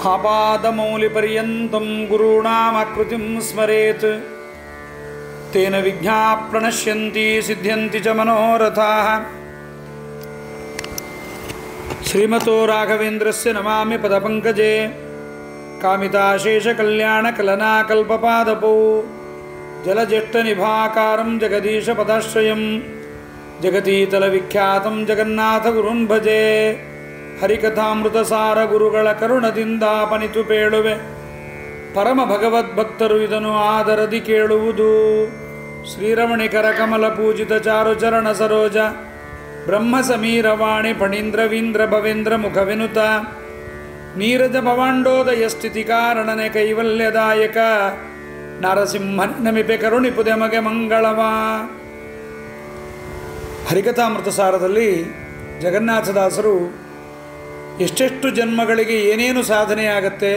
ಆಪಾದಮೌಲಿಪರ್ಯಂತಂ ಗುರುಣಾಮಾಕೃತಿಂ ಸ್ಮರೇತ್ ತೇನ ವಿಘ್ನಾಃ ಪ್ರಣಶ್ಯಂತಿ ಸಿದ್ಧ್ಯಂತಿ ಚ ಮನೋರಥಾಃ. ಶ್ರೀಮತೋ ರಾಘವೇಂದ್ರಸ್ಯ ನಮಾಮಿ ಪದಪಂಕಜೇ ಕಾಮಿತಾಶೇಷಕಲ್ಯಾಣಕಲನಾಕಲ್ಪಪಾದಪೌ ಜಲಜ್ಯೇಷ್ಠನಿಭಾಕಾರಂ ಜಗದೀಶಪದಾಶ್ರಯಂ ಜಗತೀತಲವಿಖ್ಯಾತಂ ಜಗನ್ನಾಥಗುರುನ್ ಭಜೆ. ಹರಿಕಥಾಮೃತಸಾರ ಗುರುಗಳ ಕರುಣದಿಂದಾಪನಿತು ಪೇಳುವೆ, ಪರಮ ಭಗವದ್ಭಕ್ತರು ಇದನ್ನು ಆದರದಿ ಕೇಳುವುದು. ಶ್ರೀರಮಣಿಕರ ಕಮಲ ಪೂಜಿತ ಚಾರುಚರಣ ಸರೋಜ ಬ್ರಹ್ಮ ಸಮೀರವಾಣಿ ಫಣೀಂದ್ರವೀಂದ್ರ ಭವೇಂದ್ರ ಮುಖವಿನುತ ನೀರಜ ಭವಾಂಡೋದಯ ಸ್ಥಿತಿ ಕಾರಣನೆ ಕೈವಲ್ಯದಾಯಕ ನರಸಿಂಹ ನಮಿಪೆ ಕರುಣಿಪುದೆ ಮಗೆ ಮಂಗಳವಾ. ಹರಿಕಥಾಮೃತಸಾರದಲ್ಲಿ ಜಗನ್ನಾಥದಾಸರು ಎಷ್ಟೆಷ್ಟು ಜನ್ಮಗಳಿಗೆ ಏನೇನು ಸಾಧನೆಯಾಗತ್ತೆ,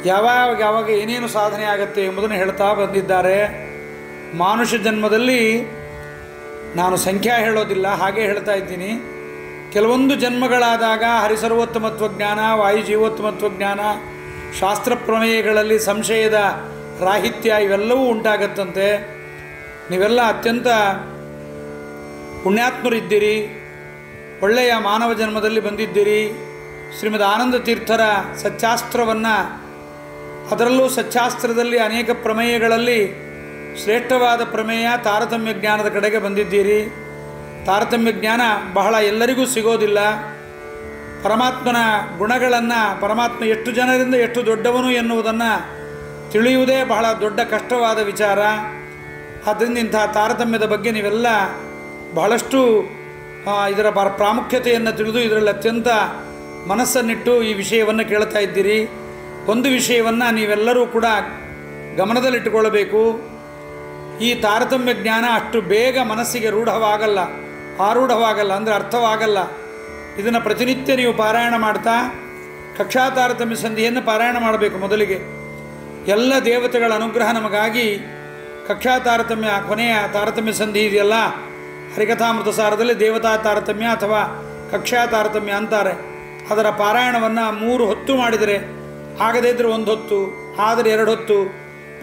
ಯಾವಾಗ ಏನೇನು ಸಾಧನೆ ಆಗತ್ತೆ ಎಂಬುದನ್ನು ಹೇಳ್ತಾ ಬಂದಿದ್ದಾರೆ. ಮಾನುಷ ಜನ್ಮದಲ್ಲಿ ನಾನು ಸಂಖ್ಯಾ ಹೇಳೋದಿಲ್ಲ, ಹಾಗೆ ಹೇಳ್ತಾ ಇದ್ದೀನಿ. ಕೆಲವೊಂದು ಜನ್ಮಗಳಾದಾಗ ಹರಿಸರ್ವೋತ್ತಮತ್ವಜ್ಞಾನ, ವಾಯುಜೀವೋತ್ತಮತ್ವಜ್ಞಾನ, ಶಾಸ್ತ್ರ ಪ್ರಮೇಯಗಳಲ್ಲಿ ಸಂಶಯದ ರಾಹಿತ್ಯ ಇವೆಲ್ಲವೂ ಉಂಟಾಗತ್ತಂತೆ. ನೀವೆಲ್ಲ ಅತ್ಯಂತ ಪುಣ್ಯಾತ್ಮರಿದ್ದೀರಿ, ಒಳ್ಳೆಯ ಮಾನವ ಜನ್ಮದಲ್ಲಿ ಬಂದಿದ್ದೀರಿ. ಶ್ರೀಮದ್ ಆನಂದ ತೀರ್ಥರ ಸಚ್ಚಾಸ್ತ್ರವನ್ನು, ಅದರಲ್ಲೂ ಸಚ್ಚಾಸ್ತ್ರದಲ್ಲಿ ಅನೇಕ ಪ್ರಮೇಯಗಳಲ್ಲಿ ಶ್ರೇಷ್ಠವಾದ ಪ್ರಮೇಯ ತಾರತಮ್ಯ ಜ್ಞಾನದ ಕಡೆಗೆ ಬಂದಿದ್ದೀರಿ. ತಾರತಮ್ಯ ಜ್ಞಾನ ಬಹಳ ಎಲ್ಲರಿಗೂ ಸಿಗೋದಿಲ್ಲ. ಪರಮಾತ್ಮನ ಗುಣಗಳನ್ನು, ಪರಮಾತ್ಮ ಎಷ್ಟು ಜನರಿಂದ ಎಷ್ಟು ದೊಡ್ಡವನು ಎನ್ನುವುದನ್ನು ತಿಳಿಯುವುದೇ ಬಹಳ ದೊಡ್ಡ ಕಷ್ಟವಾದ ವಿಚಾರ. ಆದ್ದರಿಂದ ಇಂಥ ತಾರತಮ್ಯದ ಬಗ್ಗೆ ನೀವೆಲ್ಲ ಬಹಳಷ್ಟು ಇದರ ಪ್ರಾಮುಖ್ಯತೆಯನ್ನು ತಿಳಿದು ಇದರಲ್ಲಿ ಅತ್ಯಂತ ಮನಸ್ಸನ್ನಿಟ್ಟು ಈ ವಿಷಯವನ್ನು ಕೇಳ್ತಾ ಇದ್ದೀರಿ. ಒಂದು ವಿಷಯವನ್ನು ನೀವೆಲ್ಲರೂ ಕೂಡ ಗಮನದಲ್ಲಿಟ್ಟುಕೊಳ್ಳಬೇಕು. ಈ ತಾರತಮ್ಯ ಜ್ಞಾನ ಅಷ್ಟು ಬೇಗ ಮನಸ್ಸಿಗೆ ಆರೂಢವಾಗಲ್ಲ, ಅಂದರೆ ಅರ್ಥವಾಗಲ್ಲ. ಇದನ್ನು ಪ್ರತಿನಿತ್ಯ ನೀವು ಪಾರಾಯಣ ಮಾಡ್ತಾ ಕಕ್ಷಾ ತಾರತಮ್ಯ ಸಂಧಿಯನ್ನು ಪಾರಾಯಣ ಮಾಡಬೇಕು. ಮೊದಲಿಗೆ ಎಲ್ಲ ದೇವತೆಗಳ ಅನುಗ್ರಹ ನಮಗಾಗಿ ಕಕ್ಷಾ ತಾರತಮ್ಯ, ಕೊನೆಯ ತಾರತಮ್ಯ ಸಂಧಿ ಇದೆಯಲ್ಲ, ಹರಿಕಥಾಮೃತಸಾರದಲ್ಲಿ ದೇವತಾ ತಾರತಮ್ಯ ಅಥವಾ ಕಕ್ಷಾ ತಾರತಮ್ಯ ಅಂತಾರೆ. ಅದರ ಪಾರಾಯಣವನ್ನು 3 ಹೊತ್ತು ಮಾಡಿದರೆ, ಆಗದೇ ಇದ್ದರೆ 1 ಹೊತ್ತು, ಆದರೆ 2 ಹೊತ್ತು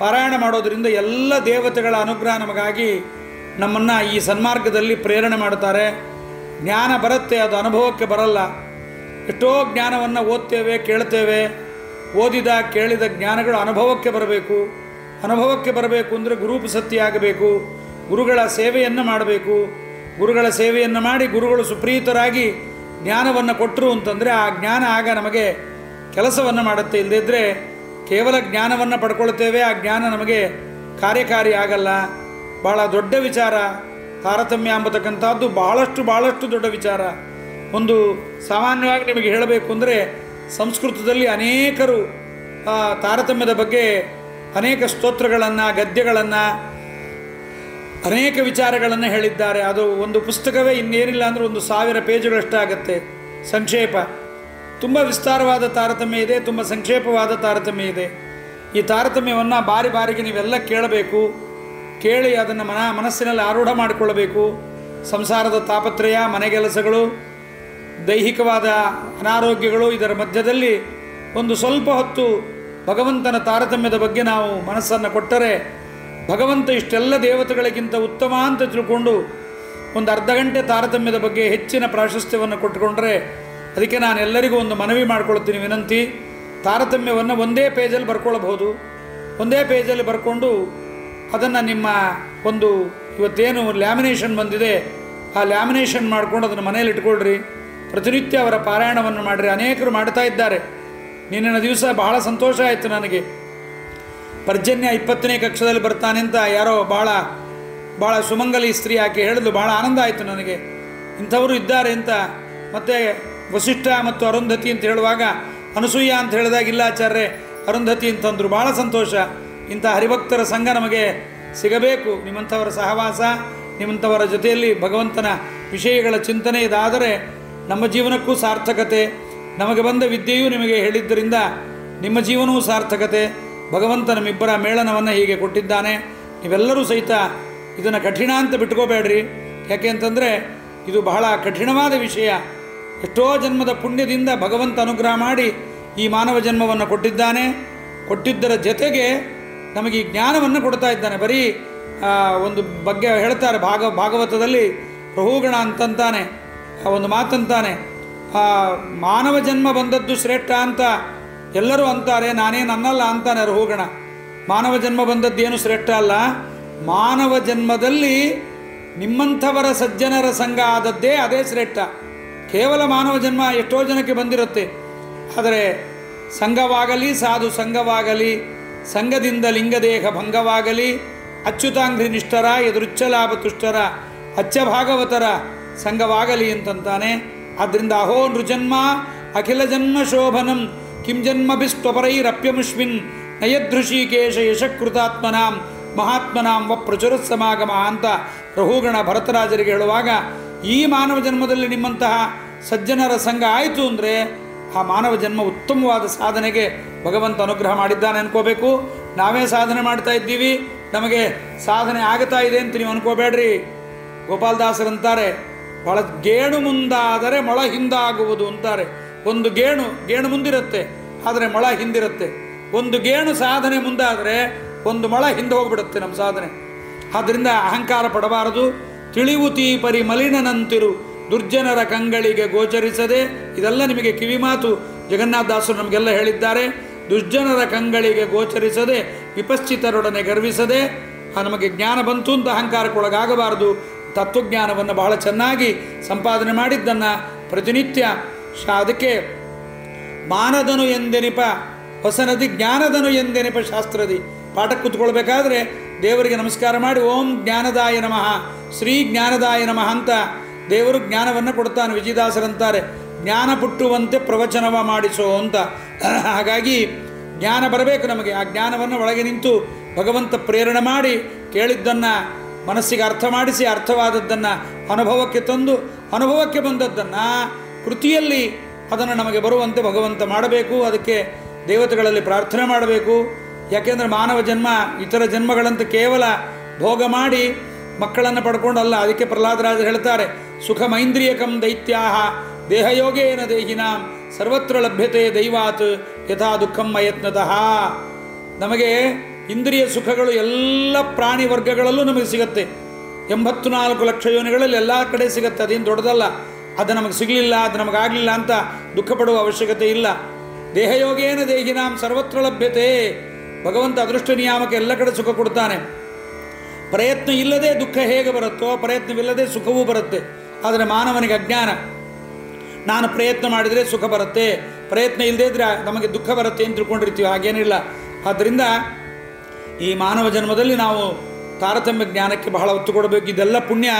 ಪಾರಾಯಣ ಮಾಡೋದರಿಂದ ಎಲ್ಲ ದೇವತೆಗಳ ಅನುಗ್ರಹ ನಮಗಾಗಿ ನಮ್ಮನ್ನು ಈ ಸನ್ಮಾರ್ಗದಲ್ಲಿ ಪ್ರೇರಣೆ ಮಾಡುತ್ತಾರೆ. ಜ್ಞಾನ ಬರುತ್ತೆ, ಅದು ಅನುಭವಕ್ಕೆ ಬರಲ್ಲ. ಎಷ್ಟೋ ಜ್ಞಾನವನ್ನು ಓದ್ತೇವೆ, ಕೇಳ್ತೇವೆ. ಓದಿದ ಕೇಳಿದ ಜ್ಞಾನಗಳು ಅನುಭವಕ್ಕೆ ಬರಬೇಕು. ಅನುಭವಕ್ಕೆ ಬರಬೇಕು ಅಂದರೆ ಗುರುಪಸತ್ತಿ ಆಗಬೇಕು. ಗುರುಗಳ ಸೇವೆಯನ್ನು ಮಾಡಬೇಕು. ಗುರುಗಳ ಸೇವೆಯನ್ನು ಮಾಡಿ ಗುರುಗಳು ಸುಪ್ರೀತರಾಗಿ ಜ್ಞಾನವನ್ನು ಕೊಟ್ಟರು ಅಂತಂದರೆ ಆ ಜ್ಞಾನ ಆಗ ನಮಗೆ ಕೆಲಸವನ್ನು ಮಾಡುತ್ತೆ. ಇಲ್ಲದಿದ್ದರೆ ಕೇವಲ ಜ್ಞಾನವನ್ನು ಪಡ್ಕೊಳ್ತೇವೆ, ಆ ಜ್ಞಾನ ನಮಗೆ ಕಾರ್ಯಕಾರಿ ಆಗಲ್ಲ. ಭಾಳ ದೊಡ್ಡ ವಿಚಾರ ತಾರತಮ್ಯ ಎಂಬತಕ್ಕಂಥದ್ದು, ಭಾಳಷ್ಟು ದೊಡ್ಡ ವಿಚಾರ. ಒಂದು ಸಾಮಾನ್ಯವಾಗಿ ನಿಮಗೆ ಹೇಳಬೇಕು ಅಂದರೆ ಸಂಸ್ಕೃತದಲ್ಲಿ ಅನೇಕರು ತಾರತಮ್ಯದ ಬಗ್ಗೆ ಅನೇಕ ಸ್ತೋತ್ರಗಳನ್ನು, ಗದ್ಯಗಳನ್ನು, ಅನೇಕ ವಿಚಾರಗಳನ್ನು ಹೇಳಿದ್ದಾರೆ. ಅದು ಒಂದು ಪುಸ್ತಕವೇ ಇನ್ನೇನಿಲ್ಲ ಅಂದರೆ 1000 ಪೇಜುಗಳಷ್ಟಾಗತ್ತೆ. ಸಂಕ್ಷೇಪ, ತುಂಬ ವಿಸ್ತಾರವಾದ ತಾರತಮ್ಯ ಇದೆ, ತುಂಬ ಸಂಕ್ಷೇಪವಾದ ತಾರತಮ್ಯ ಇದೆ. ಈ ತಾರತಮ್ಯವನ್ನು ಬಾರಿಗೆ ನೀವೆಲ್ಲ ಕೇಳಬೇಕು. ಕೇಳಿ ಅದನ್ನು ಮನಸ್ಸಿನಲ್ಲಿ ಆರೂಢ ಮಾಡಿಕೊಳ್ಳಬೇಕು. ಸಂಸಾರದ ತಾಪತ್ರಯ, ಮನೆಗೆಲಸಗಳು, ದೈಹಿಕವಾದ ಅನಾರೋಗ್ಯಗಳು, ಇದರ ಮಧ್ಯದಲ್ಲಿ ಒಂದು ಸ್ವಲ್ಪ ಹೊತ್ತು ಭಗವಂತನ ತಾರತಮ್ಯದ ಬಗ್ಗೆ ನಾವು ಮನಸ್ಸನ್ನು ಕೊಟ್ಟರೆ ಭಗವಂತ ಇಷ್ಟೆಲ್ಲ ದೇವತೆಗಳಿಗಿಂತ ಉತ್ತಮ ಅಂತ ತಿಳ್ಕೊಂಡು ಒಂದು ಅರ್ಧ ಗಂಟೆ ತಾರತಮ್ಯದ ಬಗ್ಗೆ ಹೆಚ್ಚಿನ ಪ್ರಾಶಸ್ತ್ಯವನ್ನು ಕೊಟ್ಟುಕೊಂಡ್ರೆ, ಅದಕ್ಕೆ ನಾನು ಎಲ್ಲರಿಗೂ ಒಂದು ಮನವಿ ಮಾಡ್ಕೊಳ್ತೀನಿ, ವಿನಂತಿ. ತಾರತಮ್ಯವನ್ನು ಒಂದೇ ಪೇಜಲ್ಲಿ ಬರ್ಕೊಳ್ಬಹುದು. ಒಂದೇ ಪೇಜಲ್ಲಿ ಬರ್ಕೊಂಡು ಅದನ್ನು ನಿಮ್ಮ ಒಂದು ಇವತ್ತೇನು ಲ್ಯಾಮಿನೇಷನ್ ಬಂದಿದೆ ಆ ಲ್ಯಾಮಿನೇಷನ್ ಮಾಡಿಕೊಂಡು ಅದನ್ನು ಮನೇಲಿ ಇಟ್ಕೊಳ್ರಿ. ಪ್ರತಿನಿತ್ಯ ಅವರ ಪಾರಾಯಣವನ್ನು ಮಾಡಿರಿ. ಅನೇಕರು ಮಾಡ್ತಾ ಇದ್ದಾರೆ. ನಿನ್ನಿನ ದಿವಸ ಬಹಳ ಸಂತೋಷ ಆಯಿತು ನನಗೆ. ಪರ್ಜನ್ಯ 20ನೇ ಕಕ್ಷದಲ್ಲಿ ಬರ್ತಾನೆ ಅಂತ ಯಾರೋ ಭಾಳ ಸುಮಂಗಲಿ ಸ್ತ್ರೀ ಆಕೆ ಹೇಳಿದ್ಲು. ಭಾಳ ಆನಂದ ಆಯಿತು ನನಗೆ, ಇಂಥವರು ಇದ್ದಾರೆ ಅಂತ. ಮತ್ತು ವಸಿಷ್ಠ ಮತ್ತು ಅರುಂಧತಿ ಅಂತ ಹೇಳುವಾಗ ಅನಸೂಯ ಅಂತ ಹೇಳಿದಾಗ ಇಲ್ಲಾಚಾರ್ಯ ಅರುಂಧತಿ ಅಂತಂದರು. ಭಾಳ ಸಂತೋಷ. ಇಂಥ ಹರಿಭಕ್ತರ ಸಂಘ ನಮಗೆ ಸಿಗಬೇಕು. ನಿಮ್ಮಂಥವರ ಸಹವಾಸ, ನಿಮ್ಮಂಥವರ ಜೊತೆಯಲ್ಲಿ ಭಗವಂತನ ವಿಷಯಗಳ ಚಿಂತನೆ ಇದಾದರೆ ನಮ್ಮ ಜೀವನಕ್ಕೂ ಸಾರ್ಥಕತೆ. ನಮಗೆ ಬಂದ ವಿದ್ಯೆಯೂ ನಿಮಗೆ ಹೇಳಿದ್ದರಿಂದ ನಿಮ್ಮ ಜೀವನವೂ ಸಾರ್ಥಕತೆ. ಭಗವಂತ ನಮ್ಮಿಬ್ಬರ ಮೇಳನವನ್ನು ಹೀಗೆ ಕೊಟ್ಟಿದ್ದಾನೆ. ನೀವೆಲ್ಲರೂ ಸಹಿತ ಇದನ್ನು ಕಠಿಣ ಅಂತ ಬಿಟ್ಕೋಬೇಡ್ರಿ. ಯಾಕೆ ಅಂತಂದರೆ ಇದು ಬಹಳ ಕಠಿಣವಾದ ವಿಷಯ. ಎಷ್ಟೋ ಜನ್ಮದ ಪುಣ್ಯದಿಂದ ಭಗವಂತ ಅನುಗ್ರಹ ಮಾಡಿ ಈ ಮಾನವ ಜನ್ಮವನ್ನು ಕೊಟ್ಟಿದ್ದಾನೆ. ಕೊಟ್ಟಿದ್ದರ ಜೊತೆಗೆ ನಮಗೆ ಈ ಜ್ಞಾನವನ್ನು ಕೊಡ್ತಾ ಇದ್ದಾನೆ. ಬರೀ ಒಂದು ಬಗ್ಗೆ ಹೇಳ್ತಾರೆ ಭಾಗವತದಲ್ಲಿ ರಹುಗಣ ಅಂತಂತಾನೆ, ಒಂದು ಮಾತಂತಾನೆ, ಮಾನವ ಜನ್ಮ ಬಂದದ್ದು ಶ್ರೇಷ್ಠ ಅಂತ ಎಲ್ಲರೂ ಅಂತಾರೆ, ನಾನೇನು ಅನ್ನಲ್ಲ ಅಂತಾನೆ ರಹುಗಣ. ಮಾನವ ಜನ್ಮ ಬಂದದ್ದೇನು ಶ್ರೇಷ್ಠ ಅಲ್ಲ, ಮಾನವ ಜನ್ಮದಲ್ಲಿ ನಿಮ್ಮಂಥವರ ಸಜ್ಜನರ ಸಂಘ ಆದದ್ದೇ ಅದೇ ಶ್ರೇಷ್ಠ. ಕೇವಲ ಮಾನವ ಜನ್ಮ ಎಷ್ಟೋ ಜನಕ್ಕೆ ಬಂದಿರುತ್ತೆ, ಆದರೆ ಸಂಘವಾಗಲಿ ಸಾಧು ಸಂಘವಾಗಲಿ, ಸಂಘದಿಂದ ಲಿಂಗದೇಹ ಭಂಗವಾಗಲಿ, ಅಚ್ಯುತಾಂಘ್ರಿ ನಿಷ್ಠರ ಎದುರುಚ್ಚಲಾಭ ತುಷ್ಟರ ಅಚ್ಚ ಭಾಗವತರ ಸಂಘವಾಗಲಿ ಅಂತಂತಾನೆ. ಆದ್ದರಿಂದ ಅಹೋ ನೃಜನ್ಮ ಅಖಿಲ ಜನ್ಮ ಶೋಭನಂ ಕಿಂ ಜನ್ಮಭಿಸ್ತ್ವಪರೈರಪ್ಯಮುಷ್ಮಿನ್ ನಯದೃಷಿಕೇಶ ಯಶಕೃತಾತ್ಮನಾಂ ಮಹಾತ್ಮನಾಂ ವ ಪ್ರಚುರ ಸಮಾಗಮ ಅಂತ ರಹುಗಣ ಭರತರಾಜರಿಗೆ ಹೇಳುವಾಗ, ಈ ಮಾನವ ಜನ್ಮದಲ್ಲಿ ನಿಮ್ಮಂತಹ ಸಜ್ಜನರ ಸಂಘ ಆಯಿತು ಅಂದರೆ ಆ ಮಾನವ ಜನ್ಮ ಉತ್ತಮವಾದ ಸಾಧನೆಗೆ ಭಗವಂತ ಅನುಗ್ರಹ ಮಾಡಿದ್ದಾನೆ ಅನ್ಕೋಬೇಕು. ನಾವೇ ಸಾಧನೆ ಮಾಡ್ತಾ ಇದ್ದೀವಿ, ನಮಗೆ ಸಾಧನೆ ಆಗ್ತಾ ಇದೆ ಅಂತ ನೀವು ಅನ್ಕೋಬೇಡ್ರಿ. ಗೋಪಾಲದಾಸರಂತಾರೆ, ಬಹಳ ಗೇಣು ಮುಂದಾದರೆ ಮೊಳ ಹಿಂದಾಗುವುದು ಅಂತಾರೆ. ಒಂದು ಗೇಣು ಮುಂದಿರುತ್ತೆ, ಆದರೆ ಮೊಳ ಹಿಂದಿರುತ್ತೆ. ಒಂದು ಗೇಣು ಸಾಧನೆ ಮುಂದಾದರೆ ಒಂದು ಮೊಳ ಹಿಂದೆ ಹೋಗ್ಬಿಡುತ್ತೆ ನಮ್ಮ ಸಾಧನೆ. ಆದ್ದರಿಂದ ಅಹಂಕಾರ ಪಡಬಾರದು. ತಿಳಿವುತಿ ಪರಿಮಲಿನನಂತಿರು ದುರ್ಜನರ ಕಂಗಳಿಗೆ ಗೋಚರಿಸದೆ. ಇದೆಲ್ಲ ನಿಮಗೆ ಕಿವಿಮಾತು ಜಗನ್ನಾಥದಾಸರು ನಮಗೆಲ್ಲ ಹೇಳಿದ್ದಾರೆ. ದುರ್ಜನರ ಕಂಗಳಿಗೆ ಗೋಚರಿಸದೆ ವಿಪಶ್ಚಿತರೊಡನೆ ಗರ್ವಿಸದೆ. ನಮಗೆ ಜ್ಞಾನ ಬಂತು ಅಂತ ಅಹಂಕಾರಕ್ಕೊಳಗಾಗಬಾರದು. ತತ್ವಜ್ಞಾನವನ್ನು ಬಹಳ ಚೆನ್ನಾಗಿ ಸಂಪಾದನೆ ಮಾಡಿದ್ದನ್ನು ಪ್ರತಿನಿತ್ಯ ಅದಕ್ಕೆ ಮಾನದನು ಎಂದೆನಿಪ ಹೊಸನದಿ ಜ್ಞಾನದನು ಎಂದೆನಿಪ ಶಾಸ್ತ್ರದಿ ಪಾಠಕ್ಕೆ ಕೂತ್ಕೊಳ್ಬೇಕಾದ್ರೆ ದೇವರಿಗೆ ನಮಸ್ಕಾರ ಮಾಡಿ ಓಂ ಜ್ಞಾನದಾಯ ನಮಃ ಶ್ರೀ ಜ್ಞಾನದಾಯ ನಮಃ ಅಂತ ದೇವರು ಜ್ಞಾನವನ್ನು ಕೊಡ್ತಾನೆ. ವಿಜಯದಾಸರಂತಾರೆ, ಜ್ಞಾನ ಪುಟ್ಟುವಂತೆ ಪ್ರವಚನವ ಮಾಡಿಸೋ ಅಂತ. ಹಾಗಾಗಿ ಜ್ಞಾನ ಬರಬೇಕು ನಮಗೆ. ಆ ಜ್ಞಾನವನ್ನು ಒಳಗೆ ನಿಂತು ಭಗವಂತ ಪ್ರೇರಣೆ ಮಾಡಿ ಕೇಳಿದ್ದನ್ನು ಮನಸ್ಸಿಗೆ ಅರ್ಥ ಮಾಡಿಸಿ, ಅರ್ಥವಾದದ್ದನ್ನು ಅನುಭವಕ್ಕೆ ತಂದು, ಅನುಭವಕ್ಕೆ ಬಂದದ್ದನ್ನು ಕೃತಿಯಲ್ಲಿ ಅದನ್ನು ನಮಗೆ ಬರುವಂತೆ ಭಗವಂತ ಮಾಡಬೇಕು. ಅದಕ್ಕೆ ದೇವತೆಗಳಲ್ಲಿ ಪ್ರಾರ್ಥನೆ ಮಾಡಬೇಕು. ಯಾಕೆಂದರೆ ಮಾನವ ಜನ್ಮ ಇತರ ಜನ್ಮಗಳಂತೆ ಕೇವಲ ಭೋಗ ಮಾಡಿ ಮಕ್ಕಳನ್ನು ಪಡ್ಕೊಂಡಲ್ಲ. ಅದಕ್ಕೆ ಪ್ರಹ್ಲಾದರಾಜರು ಹೇಳ್ತಾರೆ, ಸುಖಮೈಂದ್ರಿಯಕಂ ದೈತ್ಯಾಹ ದೇಹಯೋಗೇನ ದೇಹಿನಾಂ ಸರ್ವತ್ರ ಲಭ್ಯತೆ ದೈವಾತ್ ಯಥಾ ದುಃಖಂ ಅಯತ್ನತಃ. ನಮಗೆ ಇಂದ್ರಿಯ ಸುಖಗಳು ಎಲ್ಲ ಪ್ರಾಣಿ ವರ್ಗಗಳಲ್ಲೂ ನಮಗೆ ಸಿಗುತ್ತೆ. 84 ಲಕ್ಷ ಯೋನಿಗಳಲ್ಲಿ ಎಲ್ಲ ಕಡೆ ಸಿಗುತ್ತೆ. ಅದೇನು ದೊಡ್ಡದಲ್ಲ. ಅದು ನಮಗೆ ಸಿಗಲಿಲ್ಲ, ಅದು ನಮಗಾಗಲಿಲ್ಲ ಅಂತ ದುಃಖ ಪಡುವ ಅವಶ್ಯಕತೆ ಇಲ್ಲ. ದೇಹಯೋಗೇನ ದೇಹಿನಾಂ ಸರ್ವತ್ರ ಲಭ್ಯತೆ. ಭಗವಂತ ಅದೃಷ್ಟ ನಿಯಾಮಕ ಎಲ್ಲ ಕಡೆ ಸುಖ ಕೊಡ್ತಾನೆ. ಪ್ರಯತ್ನ ಇಲ್ಲದೆ ದುಃಖ ಹೇಗೆ ಬರುತ್ತೋ ಪ್ರಯತ್ನವಿಲ್ಲದೆ ಸುಖವೂ ಬರುತ್ತೆ. ಆದರೆ ಮಾನವನಿಗೆ ಅಜ್ಞಾನ. ನಾನು ಪ್ರಯತ್ನ ಮಾಡಿದರೆ ಸುಖ ಬರುತ್ತೆ, ಪ್ರಯತ್ನ ಇಲ್ಲದೇ ಇದ್ದರೆ ನಮಗೆ ದುಃಖ ಬರುತ್ತೆ ಅಂತ ತಿಳ್ಕೊಂಡಿರ್ತೀವಿ. ಹಾಗೇನಿಲ್ಲ. ಆದ್ದರಿಂದ ಈ ಮಾನವ ಜನ್ಮದಲ್ಲಿ ನಾವು ತಾರತಮ್ಯ ಜ್ಞಾನಕ್ಕೆ ಬಹಳ ಒತ್ತು ಕೊಡಬೇಕು. ಇದೆಲ್ಲ ಪುಣ್ಯ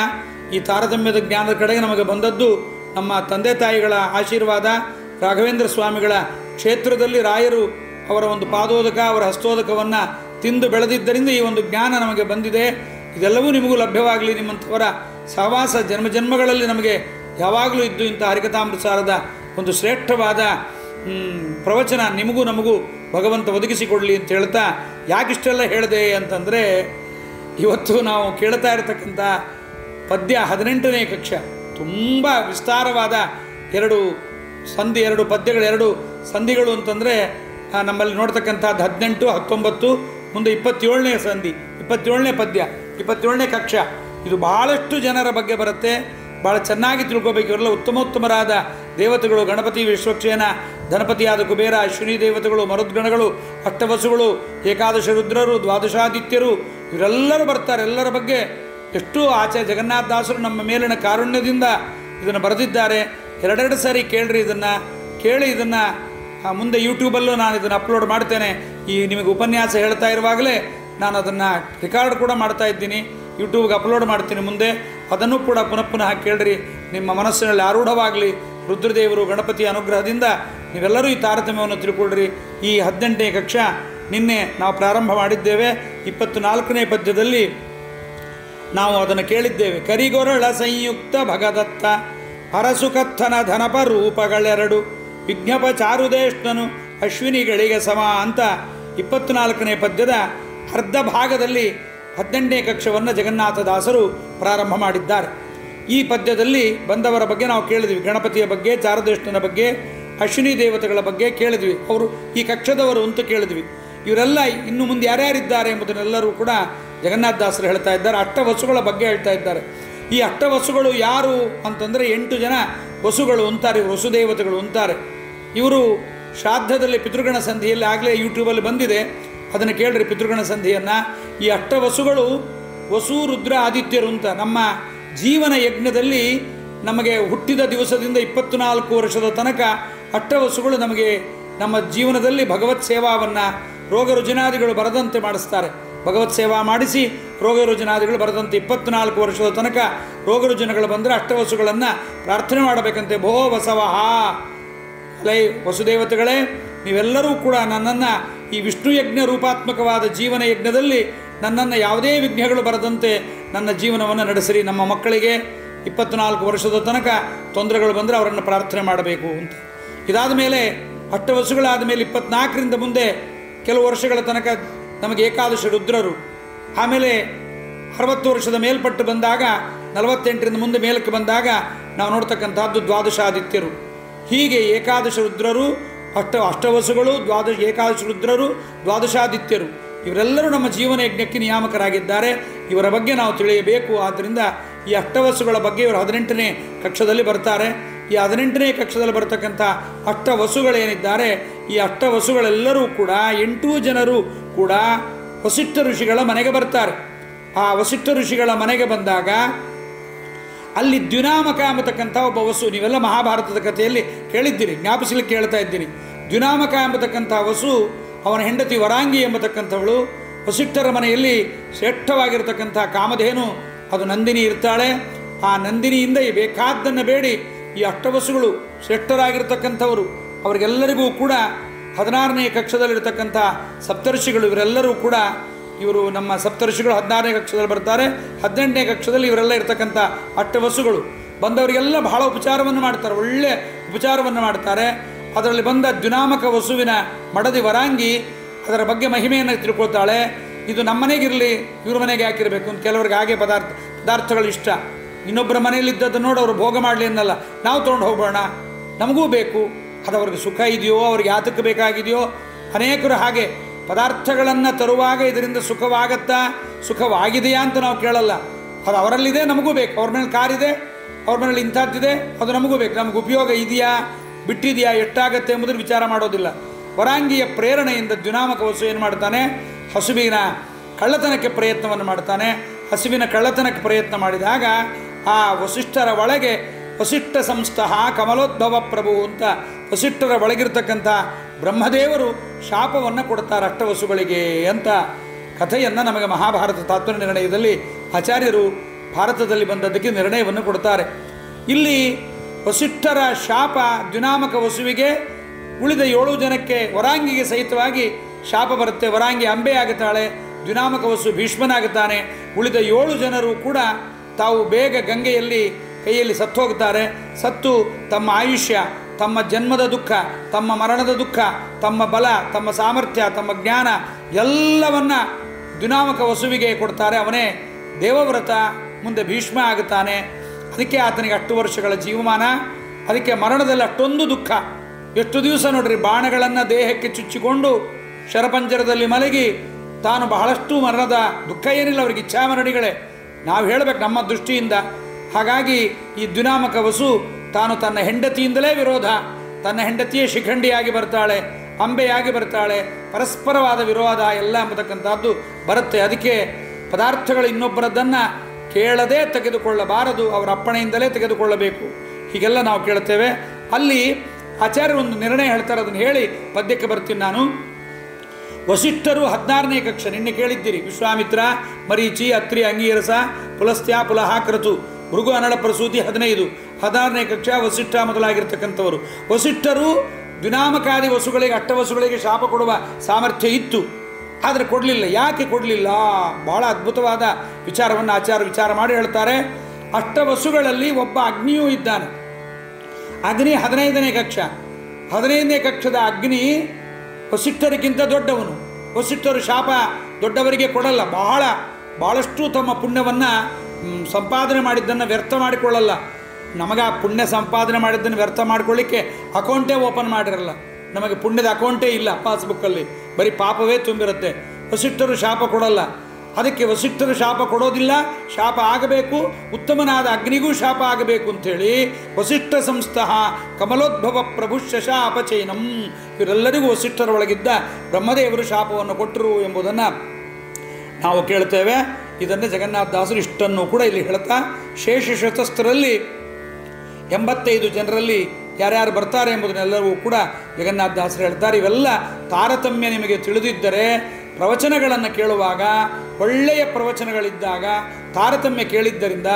ಈ ತಾರತಮ್ಯದ ಜ್ಞಾನದ ಕಡೆಗೆ ನಮಗೆ ಬಂದದ್ದು ನಮ್ಮ ತಂದೆ ತಾಯಿಗಳ ಆಶೀರ್ವಾದ. ರಾಘವೇಂದ್ರ ಸ್ವಾಮಿಗಳ ಕ್ಷೇತ್ರದಲ್ಲಿ ರಾಯರು ಅವರ ಒಂದು ಪಾದೋದಕ, ಅವರ ಹಸ್ತೋದಕವನ್ನು ತಿಂದು ಬೆಳೆದಿದ್ದರಿಂದ ಈ ಒಂದು ಜ್ಞಾನ ನಮಗೆ ಬಂದಿದೆ. ಇದೆಲ್ಲವೂ ನಿಮಗೂ ಲಭ್ಯವಾಗಲಿ. ನಿಮ್ಮಂಥವರ ಸಹವಾಸ ಜನ್ಮಗಳಲ್ಲಿ ನಮಗೆ ಯಾವಾಗಲೂ ಇದ್ದು ಇಂಥ ಹರಿಕಥಾಮೃತಸಾರದ ಒಂದು ಶ್ರೇಷ್ಠವಾದ ಪ್ರವಚನ ನಿಮಗೂ ನಮಗೂ ಭಗವಂತ ಒದಗಿಸಿಕೊಡಲಿ ಅಂತ ಹೇಳ್ತಾ, ಯಾಕಿಷ್ಟೆಲ್ಲ ಹೇಳಿದೆ ಅಂತಂದರೆ, ಇವತ್ತು ನಾವು ಕೇಳ್ತಾ ಇರತಕ್ಕಂಥ ಪದ್ಯ 18ನೇ ಕಕ್ಷ ತುಂಬ ವಿಸ್ತಾರವಾದ ಎರಡು ಪದ್ಯಗಳು, ಎರಡು ಸಂಧಿಗಳು ಅಂತಂದರೆ ನಮ್ಮಲ್ಲಿ ನೋಡ್ತಕ್ಕಂಥದ್ದು 18, 19, ಮುಂದೆ 27ನೇ ಸಂಧಿ, 27ನೇ ಪದ್ಯ, 27ನೇ ಕಕ್ಷ. ಇದು ಭಾಳಷ್ಟು ಜನರ ಬಗ್ಗೆ ಬರುತ್ತೆ. ಭಾಳ ಚೆನ್ನಾಗಿ ತಿಳ್ಕೊಬೇಕು. ಇವರೆಲ್ಲ ಉತ್ತಮೋತ್ತಮರಾದ ದೇವತೆಗಳು. ಗಣಪತಿ, ವಿಶ್ವಕ್ಷೇನ, ಧನಪತಿಯಾದ ಕುಬೇರ, ಅಶ್ವಿನಿ ದೇವತೆಗಳು, ಮರುದ್ಗಣಗಳು, ಅಷ್ಟವಸುಗಳು, ಏಕಾದಶ ರುದ್ರರು, ದ್ವಾದಶಾದಿತ್ಯರು ಇವರೆಲ್ಲರೂ ಬರ್ತಾರೆ. ಎಲ್ಲರ ಬಗ್ಗೆ ಎಷ್ಟು ಜಗನ್ನಾಥದಾಸರು ನಮ್ಮ ಮೇಲಿನ ಕಾರುಣ್ಯದಿಂದ ಇದನ್ನು ಬರೆದಿದ್ದಾರೆ. ಎರಡೆರಡು ಸಾರಿ ಕೇಳ್ರಿ. ಇದನ್ನು ಕೇಳಿ ಇದನ್ನು ಮುಂದೆ ಯೂಟ್ಯೂಬಲ್ಲೂ ನಾನು ಇದನ್ನು ಅಪ್ಲೋಡ್ ಮಾಡ್ತೇನೆ. ಈ ನಿಮಗೆ ಉಪನ್ಯಾಸ ಹೇಳ್ತಾ ಇರುವಾಗಲೇ ನಾನು ಅದನ್ನು ರೆಕಾರ್ಡ್ ಕೂಡ ಮಾಡ್ತಾ ಇದ್ದೀನಿ. ಯೂಟ್ಯೂಬ್ಗೆ ಅಪ್ಲೋಡ್ ಮಾಡ್ತೀನಿ ಮುಂದೆ. ಅದನ್ನು ಕೂಡ ಪುನಃ ಕೇಳ್ರಿ. ನಿಮ್ಮ ಮನಸ್ಸಿನಲ್ಲಿ ಆರೂಢವಾಗಲಿ. ರುದ್ರದೇವರು ಗಣಪತಿಯ ಅನುಗ್ರಹದಿಂದ ನೀವೆಲ್ಲರೂ ಈ ತಾರತಮ್ಯವನ್ನು ತಿಳ್ಕೊಳ್ರಿ. ಈ 18ನೇ ಕಕ್ಷ ನಿನ್ನೆ ನಾವು ಪ್ರಾರಂಭ ಮಾಡಿದ್ದೇವೆ. 24ನೇ ಪದ್ಯದಲ್ಲಿ ನಾವು ಅದನ್ನು ಕೇಳಿದ್ದೇವೆ. ಕರಿಗೊರಳ ಸಂಯುಕ್ತ ಭಗದತ್ತ ಹರಸುಕಥನ ಧನಪ ರೂಪಗಳೆರಡು ವಿಜ್ಞಪ ಚಾರುದೇಷ್ಣನು ಅಶ್ವಿನಿಗಳಿಗೆ ಸಮ ಅಂತ 24ನೇ ಪದ್ಯದ ಅರ್ಧ ಭಾಗದಲ್ಲಿ 18ನೇ ಕಕ್ಷವನ್ನು ಜಗನ್ನಾಥದಾಸರು ಪ್ರಾರಂಭ ಮಾಡಿದ್ದಾರೆ. ಈ ಪದ್ಯದಲ್ಲಿ ಬಂದವರ ಬಗ್ಗೆ ನಾವು ಕೇಳಿದ್ವಿ. ಗಣಪತಿಯ ಬಗ್ಗೆ, ಚಾರುದೇಷ್ಣನ ಬಗ್ಗೆ, ಅಶ್ವಿನಿ ದೇವತೆಗಳ ಬಗ್ಗೆ ಕೇಳಿದ್ವಿ. ಅವರು ಈ ಕಕ್ಷದವರು ಅಂತ ಕೇಳಿದ್ವಿ. ಇವರೆಲ್ಲ ಇನ್ನು ಮುಂದೆ ಯಾರ್ಯಾರಿದ್ದಾರೆ ಎಂಬುದನ್ನೆಲ್ಲರೂ ಕೂಡ ಜಗನ್ನಾಥದಾಸರು ಹೇಳ್ತಾ ಇದ್ದಾರೆ. ಅಷ್ಟವಸುಗಳ ಬಗ್ಗೆ ಹೇಳ್ತಾ ಇದ್ದಾರೆ. ಈ ಅಷ್ಟವಸುಗಳು ಯಾರು ಅಂತಂದರೆ 8 ಜನ ವಸುಗಳು ಅಂತಾರೆ. ಇವರು ವಸುದೇವತೆಗಳು ಅಂತಾರೆ. ಇವರು ಶ್ರಾದ್ದದಲ್ಲಿ ಪಿತೃಗಣ ಸಂಧಿಯಲ್ಲಿ ಆಗಲೇ ಯೂಟ್ಯೂಬಲ್ಲಿ ಬಂದಿದೆ, ಅದನ್ನು ಕೇಳ್ರಿ ಪಿತೃಗಣ ಸಂಧಿಯನ್ನು. ಈ ಅಷ್ಟವಸುಗಳು ವಸು ರುದ್ರ ಆದಿತ್ಯರು ಅಂತ ನಮ್ಮ ಜೀವನ ಯಜ್ಞದಲ್ಲಿ ನಮಗೆ ಹುಟ್ಟಿದ ದಿವಸದಿಂದ 24 ವರ್ಷದ ತನಕ ಅಷ್ಟವಸುಗಳು ನಮಗೆ ನಮ್ಮ ಜೀವನದಲ್ಲಿ ಭಗವತ್ ಸೇವಾವನ್ನು ರೋಗ ರುಜಿನಾದಿಗಳು ಬರದಂತೆ ಮಾಡಿಸ್ತಾರೆ. ಭಗವತ್ ಸೇವಾ ಮಾಡಿಸಿ ರೋಗ ರುಜಿನಾದಿಗಳು ಬರದಂತೆ 24 ವರ್ಷದ ತನಕ ರೋಗ ರುಜಿನಗಳು ಬಂದರೆ ಅಷ್ಟವಸುಗಳನ್ನು ಪ್ರಾರ್ಥನೆ ಮಾಡಬೇಕಂತೆ. ಭೋ ಬಸವಃ, ಅಲೈ ವಸುದೇವತೆಗಳೇ, ನೀವೆಲ್ಲರೂ ಕೂಡ ನನ್ನನ್ನು ಈ ವಿಷ್ಣು ಯಜ್ಞ ರೂಪಾತ್ಮಕವಾದ ಜೀವನ ಯಜ್ಞದಲ್ಲಿ ನನ್ನನ್ನು ಯಾವುದೇ ವಿಘ್ನಗಳು ಬರದಂತೆ ನನ್ನ ಜೀವನವನ್ನು ನಡೆಸಿರಿ. ನಮ್ಮ ಮಕ್ಕಳಿಗೆ 24 ವರ್ಷದ ತನಕ ತೊಂದರೆಗಳು ಬಂದರೆ ಅವರನ್ನು ಪ್ರಾರ್ಥನೆ ಮಾಡಬೇಕು ಅಂತ. ಇದಾದ ಮೇಲೆ ಅಷ್ಟವಸುಗಳಾದ ಮೇಲೆ 24ರಿಂದ ಮುಂದೆ ಕೆಲವು ವರ್ಷಗಳ ತನಕ ನಮಗೆ ಏಕಾದಶ ರುದ್ರರು, ಆಮೇಲೆ 60 ವರ್ಷದ ಮೇಲ್ಪಟ್ಟು ಬಂದಾಗ 48ರಿಂದ ಮುಂದೆ ಮೇಲಕ್ಕೆ ಬಂದಾಗ ನಾವು ನೋಡ್ತಕ್ಕಂಥದ್ದು ದ್ವಾದಶಾದಿತ್ಯರು. ಹೀಗೆ ಏಕಾದಶ ರುದ್ರರು, ಅಷ್ಟವಸುಗಳು, ಏಕಾದಶ ರುದ್ರರು, ದ್ವಾದಶಾದಿತ್ಯರು ಇವರೆಲ್ಲರೂ ನಮ್ಮ ಜೀವನ ಯಜ್ಞಕ್ಕೆ ನಿಯಾಮಕರಾಗಿದ್ದಾರೆ. ಇವರ ಬಗ್ಗೆ ನಾವು ತಿಳಿಯಬೇಕು. ಆದ್ದರಿಂದ ಈ ಅಷ್ಟವಸುಗಳ ಬಗ್ಗೆ ಇವರು 18ನೇ ಕಕ್ಷದಲ್ಲಿ ಬರ್ತಾರೆ. ಈ 18ನೇ ಕಕ್ಷದಲ್ಲಿ ಬರ್ತಕ್ಕಂಥ ಅಷ್ಟವಸುಗಳೇನಿದ್ದಾರೆ, ಈ ಅಷ್ಟವಸುಗಳೆಲ್ಲರೂ ಕೂಡ 8 ಜನರು ಕೂಡ ವಸಿಷ್ಠ ಋಷಿಗಳ ಮನೆಗೆ ಬರ್ತಾರೆ. ಆ ವಸಿಷ್ಠ ಋಷಿಗಳ ಮನೆಗೆ ಬಂದಾಗ ಅಲ್ಲಿ ದ್ಯುನಾಮಕ ಎಂಬತಕ್ಕಂಥ ಒಬ್ಬ ವಸು, ನೀವೆಲ್ಲ ಮಹಾಭಾರತದ ಕಥೆಯಲ್ಲಿ ಕೇಳಿದ್ದೀರಿ, ಜ್ಞಾಪಿಸಲಿಕ್ಕೆ ಹೇಳ್ತಾ ಇದ್ದೀನಿ. ದ್ಯುನಾಮಕ ಎಂಬತಕ್ಕಂಥ ವಸು, ಅವನ ಹೆಂಡತಿ ವರಾಂಗಿ ಎಂಬತಕ್ಕಂಥವಳು, ವಸಿಷ್ಠರ ಮನೆಯಲ್ಲಿ ಶ್ರೇಷ್ಠವಾಗಿರತಕ್ಕಂಥ ಕಾಮಧೇನು ಅದು ನಂದಿನಿ ಇರ್ತಾಳೆ. ಆ ನಂದಿನಿಯಿಂದ ಬೇಕಾದ್ದನ್ನು ಬೇಡಿ ಈ ಅಷ್ಟವಸುಗಳು ಶ್ರೇಷ್ಠರಾಗಿರ್ತಕ್ಕಂಥವರು, ಅವರಿಗೆಲ್ಲರಿಗೂ ಕೂಡ 16ನೇ ಕಕ್ಷದಲ್ಲಿರ್ತಕ್ಕಂಥ ಸಪ್ತರ್ಷಿಗಳು ಇವರೆಲ್ಲರೂ ಕೂಡ, ಇವರು ನಮ್ಮ ಸಪ್ತರ್ಷಿಗಳು 16ನೇ ಕಕ್ಷದಲ್ಲಿ ಬರ್ತಾರೆ. 18ನೇ ಕಕ್ಷದಲ್ಲಿ ಇವರೆಲ್ಲ ಇರ್ತಕ್ಕಂಥ ಅಷ್ಟವಸುಗಳು ಬಂದವರಿಗೆಲ್ಲ ಬಹಳ ಉಪಚಾರವನ್ನು ಮಾಡ್ತಾರೆ, ಒಳ್ಳೆ ಉಪಚಾರವನ್ನು ಮಾಡ್ತಾರೆ. ಅದರಲ್ಲಿ ಬಂದ ದ್ಯುನಾಮಕ ವಸುವಿನ ಮಡದಿ ವರಾಂಗಿ ಅದರ ಬಗ್ಗೆ ಮಹಿಮೆಯನ್ನು ತಿಳ್ಕೊಳ್ತಾಳೆ. ಇದು ನಮ್ಮ ಮನೆಗಿರಲಿ, ಇವ್ರ ಮನೆಗೆ ಹಾಕಿರಬೇಕು ಅಂತ. ಕೆಲವ್ರಿಗೆ ಹಾಗೆ ಪದಾರ್ಥಗಳು ಇಷ್ಟ. ಇನ್ನೊಬ್ಬರ ಮನೆಯಲ್ಲಿದ್ದದ್ದು ನೋಡಿ ಅವರು ಭೋಗ ಮಾಡಲಿ ಅನ್ನಲ್ಲ, ನಾವು ತೊಗೊಂಡು ಹೋಗೋಣ, ನಮಗೂ ಬೇಕು. ಅದು ಅವ್ರಿಗೆ ಸುಖ ಇದೆಯೋ, ಅವ್ರಿಗೆ ಯಾತಕ್ಕೆ ಬೇಕಾಗಿದೆಯೋ. ಅನೇಕರು ಹಾಗೆ ಪದಾರ್ಥಗಳನ್ನು ತರುವಾಗ ಇದರಿಂದ ಸುಖವಾಗತ್ತಾ, ಸುಖವಾಗಿದೆಯಾ ಅಂತ ನಾವು ಕೇಳಲ್ಲ. ಅದು ಅವರಲ್ಲಿದೆ, ನಮಗೂ ಬೇಕು. ಅವ್ರ ಮೇಲೆ ಕಾರಿದೆ, ಅವ್ರ ಮನೇಲಿ ಇಂಥದ್ದಿದೆ, ಅದು ನಮಗೂ ಬೇಕು. ನಮಗೆ ಉಪಯೋಗ ಇದೆಯಾ, ಬಿಟ್ಟಿದೆಯಾ, ಎಷ್ಟಾಗತ್ತೆ ಎಂಬುದನ್ನು ವಿಚಾರ ಮಾಡೋದಿಲ್ಲ. ವರಾಂಗಿಯ ಪ್ರೇರಣೆಯಿಂದ ದ್ಯುನಾಮಕ ವಸು ಏನು ಮಾಡ್ತಾನೆ, ಹಸುವಿನ ಕಳ್ಳತನಕ್ಕೆ ಪ್ರಯತ್ನವನ್ನು ಮಾಡ್ತಾನೆ. ಹಸುವಿನ ಕಳ್ಳತನಕ್ಕೆ ಪ್ರಯತ್ನ ಮಾಡಿದಾಗ ಆ ವಸಿಷ್ಠರ ಒಳಗೆ ವಸಿಷ್ಠ ಸಂಸ್ಥಃ ಕಮಲೋದ್ಭವ ಪ್ರಭು ಅಂತ ವಸಿಷ್ಠರ ಒಳಗಿರ್ತಕ್ಕಂಥ ಬ್ರಹ್ಮದೇವರು ಶಾಪವನ್ನು ಕೊಡ್ತಾರೆ ಅಷ್ಟವಸುಗಳಿಗೆ ಅಂತ ಕಥೆಯನ್ನು ನಮಗೆ ಮಹಾಭಾರತ ತಾತ್ಪರ್ಯ ನಿರ್ಣಯದಲ್ಲಿ ಆಚಾರ್ಯರು ಭಾರತದಲ್ಲಿ ಬಂದದ್ದಕ್ಕೆ ನಿರ್ಣಯವನ್ನು ಕೊಡ್ತಾರೆ. ಇಲ್ಲಿ ವಸಿಷ್ಠರ ಶಾಪ ದ್ಯುನಾಮಕ ವಸುವಿಗೆ, ಉಳಿದ 7 ಜನಕ್ಕೆ ವರಾಂಗಿಗೆ ಸಹಿತವಾಗಿ ಶಾಪ ಬರುತ್ತೆ. ವರಾಂಗಿ ಅಂಬೆ ಆಗುತ್ತಾಳೆ, ದ್ಯುನಾಮಕ ವಸು ಭೀಷ್ಮನಾಗುತ್ತಾನೆ. ಉಳಿದ 7 ಜನರು ಕೂಡ ತಾವು ಬೇಗ ಗಂಗೆಯಲ್ಲಿ ಕೈಯಲ್ಲಿ ಸತ್ತು ಹೋಗ್ತಾರೆ. ಸತ್ತು ತಮ್ಮ ಆಯುಷ್ಯ, ತಮ್ಮ ಜನ್ಮದ ದುಃಖ, ತಮ್ಮ ಮರಣದ ದುಃಖ, ತಮ್ಮ ಬಲ, ತಮ್ಮ ಸಾಮರ್ಥ್ಯ, ತಮ್ಮ ಜ್ಞಾನ ಎಲ್ಲವನ್ನ ದ್ಯುನಾಮಕ ವಸುವಿಗೆ ಕೊಡ್ತಾರೆ. ಅವನೇ ದೇವವ್ರತ, ಮುಂದೆ ಭೀಷ್ಮ ಆಗುತ್ತಾನೆ. ಅದಕ್ಕೆ ಆತನಿಗೆ 8 ವರ್ಷಗಳ ಜೀವಮಾನ. ಅದಕ್ಕೆ ಮರಣದಲ್ಲಿ ಅಷ್ಟೊಂದು ದುಃಖ. ಎಷ್ಟು ದಿವಸ ನೋಡ್ರಿ, ಬಾಣಗಳನ್ನು ದೇಹಕ್ಕೆ ಚುಚ್ಚಿಕೊಂಡು ಶರಪಂಜರದಲ್ಲಿ ಮಲಗಿ ತಾನು ಬಹಳಷ್ಟು ಮರಣದ ದುಃಖ ಏನಿಲ್ಲ ಅವರಿಗೆ, ಇಚ್ಛಾಮರಣಿಗಳೇ ನಾವು ಹೇಳಬೇಕು ನಮ್ಮ ದೃಷ್ಟಿಯಿಂದ. ಹಾಗಾಗಿ ಈ ದ್ಯುನಾಮಕ ವಸು ತಾನು ತನ್ನ ಹೆಂಡತಿಯಿಂದಲೇ ವಿರೋಧ, ತನ್ನ ಹೆಂಡತಿಯೇ ಶಿಖಂಡಿಯಾಗಿ ಬರ್ತಾಳೆ, ಅಂಬೆಯಾಗಿ ಬರ್ತಾಳೆ, ಪರಸ್ಪರವಾದ ವಿರೋಧ ಎಲ್ಲ ಎಂಬತಕ್ಕಂಥದ್ದು ಬರುತ್ತೆ. ಅದಕ್ಕೆ ಪದಾರ್ಥಗಳು ಇನ್ನೊಬ್ಬರದ್ದನ್ನು ಕೇಳದೇ ತೆಗೆದುಕೊಳ್ಳಬಾರದು, ಅವರ ಅಪ್ಪಣೆಯಿಂದಲೇ ತೆಗೆದುಕೊಳ್ಳಬೇಕು. ಹೀಗೆಲ್ಲ ನಾವು ಕೇಳ್ತೇವೆ. ಅಲ್ಲಿ ಆಚಾರ್ಯರು ಒಂದು ನಿರ್ಣಯ ಹೇಳ್ತಾರೆ, ಅದನ್ನು ಹೇಳಿ ಪದ್ಯಕ್ಕೆ ಬರ್ತೀನಿ ನಾನು. ವಸಿಷ್ಠರು 16ನೇ ಕಕ್ಷ ನಿನ್ನೆ ಕೇಳಿದ್ದೀರಿ. ವಿಶ್ವಾಮಿತ್ರ, ಮರೀಚಿ, ಅತ್ರಿ, ಅಂಗೀರಸ, ಪುಲಸ್ತ್ಯ, ಪುಲಹ, ಕ್ರತು, ಭೃಗು, ಅನಳ, ಪ್ರಸೂತಿ 15. 16ನೇ ಕಕ್ಷ ವಸಿಷ್ಠ ಮೊದಲಾಗಿರ್ತಕ್ಕಂಥವರು. ವಸಿಷ್ಠರು ದ್ವಿನಾಮಕಾದಿ ವಸುಗಳಿಗೆ ಅಷ್ಟವಸುಗಳಿಗೆ ಶಾಪ ಕೊಡುವ ಸಾಮರ್ಥ್ಯ ಇತ್ತು, ಆದರೆ ಕೊಡಲಿಲ್ಲ. ಯಾಕೆ ಕೊಡಲಿಲ್ಲ? ಬಹಳ ಅದ್ಭುತವಾದ ವಿಚಾರವನ್ನು ವಿಚಾರ ಮಾಡಿ ಹೇಳ್ತಾರೆ. ಅಷ್ಟವಸುಗಳಲ್ಲಿ ಒಬ್ಬ ಅಗ್ನಿಯೂ ಇದ್ದಾನೆ. ಅಗ್ನಿ 15ನೇ ಕಕ್ಷ. 15ನೇ ಕಕ್ಷದ ಅಗ್ನಿ ವಸಿಷ್ಠರಿಗಿಂತ ದೊಡ್ಡವನು. ವಸಿಷ್ಠರು ಶಾಪ ದೊಡ್ಡವರಿಗೆ ಕೊಡಲ್ಲ. ಬಹಳಷ್ಟು ತಮ್ಮ ಪುಣ್ಯವನ್ನು ಸಂಪಾದನೆ ಮಾಡಿದ್ದನ್ನು ವ್ಯರ್ಥ ಮಾಡಿಕೊಳ್ಳಲ್ಲ. ನಮಗೆ ಆ ಪುಣ್ಯ ಸಂಪಾದನೆ ಮಾಡಿದ್ದನ್ನು ವ್ಯರ್ಥ ಮಾಡಿಕೊಳ್ಳಿಕ್ಕೆ ಅಕೌಂಟೇ ಓಪನ್ ಮಾಡಿರಲ್ಲ. ನಮಗೆ ಪುಣ್ಯದ ಅಕೌಂಟೇ ಇಲ್ಲ ಪಾಸ್ಬುಕ್ಕಲ್ಲಿ, ಬರೀ ಪಾಪವೇ ತುಂಬಿರುತ್ತೆ. ವಸಿಷ್ಠರು ಶಾಪ ಕೊಡಲ್ಲ. ಅದಕ್ಕೆ ವಸಿಷ್ಠರು ಶಾಪ ಕೊಡೋದಿಲ್ಲ, ಶಾಪ ಆಗಬೇಕು, ಉತ್ತಮನಾದ ಅಗ್ನಿಗೂ ಶಾಪ ಆಗಬೇಕು ಅಂಥೇಳಿ ವಸಿಷ್ಠ ಸಂಸ್ಥಃ ಕಮಲೋದ್ಭವ ಪ್ರಭುಶ್ಶ ಶಾಪಚೈನಂ, ಇವರೆಲ್ಲರಿಗೂ ವಸಿಷ್ಠರ ಒಳಗಿದ್ದ ಬ್ರಹ್ಮದೇವರು ಶಾಪವನ್ನು ಕೊಟ್ಟರು ಎಂಬುದನ್ನು ನಾವು ಕೇಳ್ತೇವೆ. ಇದನ್ನೇ ಜಗನ್ನಾಥದಾಸರು ಇಷ್ಟನ್ನು ಕೂಡ ಇಲ್ಲಿ ಹೇಳ್ತಾ, ಶೇಷ ಶತಸ್ಥರಲ್ಲಿ 85 ಜನರಲ್ಲಿ ಯಾರ್ಯಾರು ಬರ್ತಾರೆ ಎಂಬುದನ್ನೆಲ್ಲವೂ ಕೂಡ ಜಗನ್ನಾಥದಾಸರು ಹೇಳ್ತಾರೆ. ಇವೆಲ್ಲ ತಾರತಮ್ಯ ನಿಮಗೆ ತಿಳಿದಿದ್ದರೆ, ಪ್ರವಚನಗಳನ್ನು ಕೇಳುವಾಗ ಒಳ್ಳೆಯ ಪ್ರವಚನಗಳಿದ್ದಾಗ ತಾರತಮ್ಯ ಕೇಳಿದ್ದರಿಂದ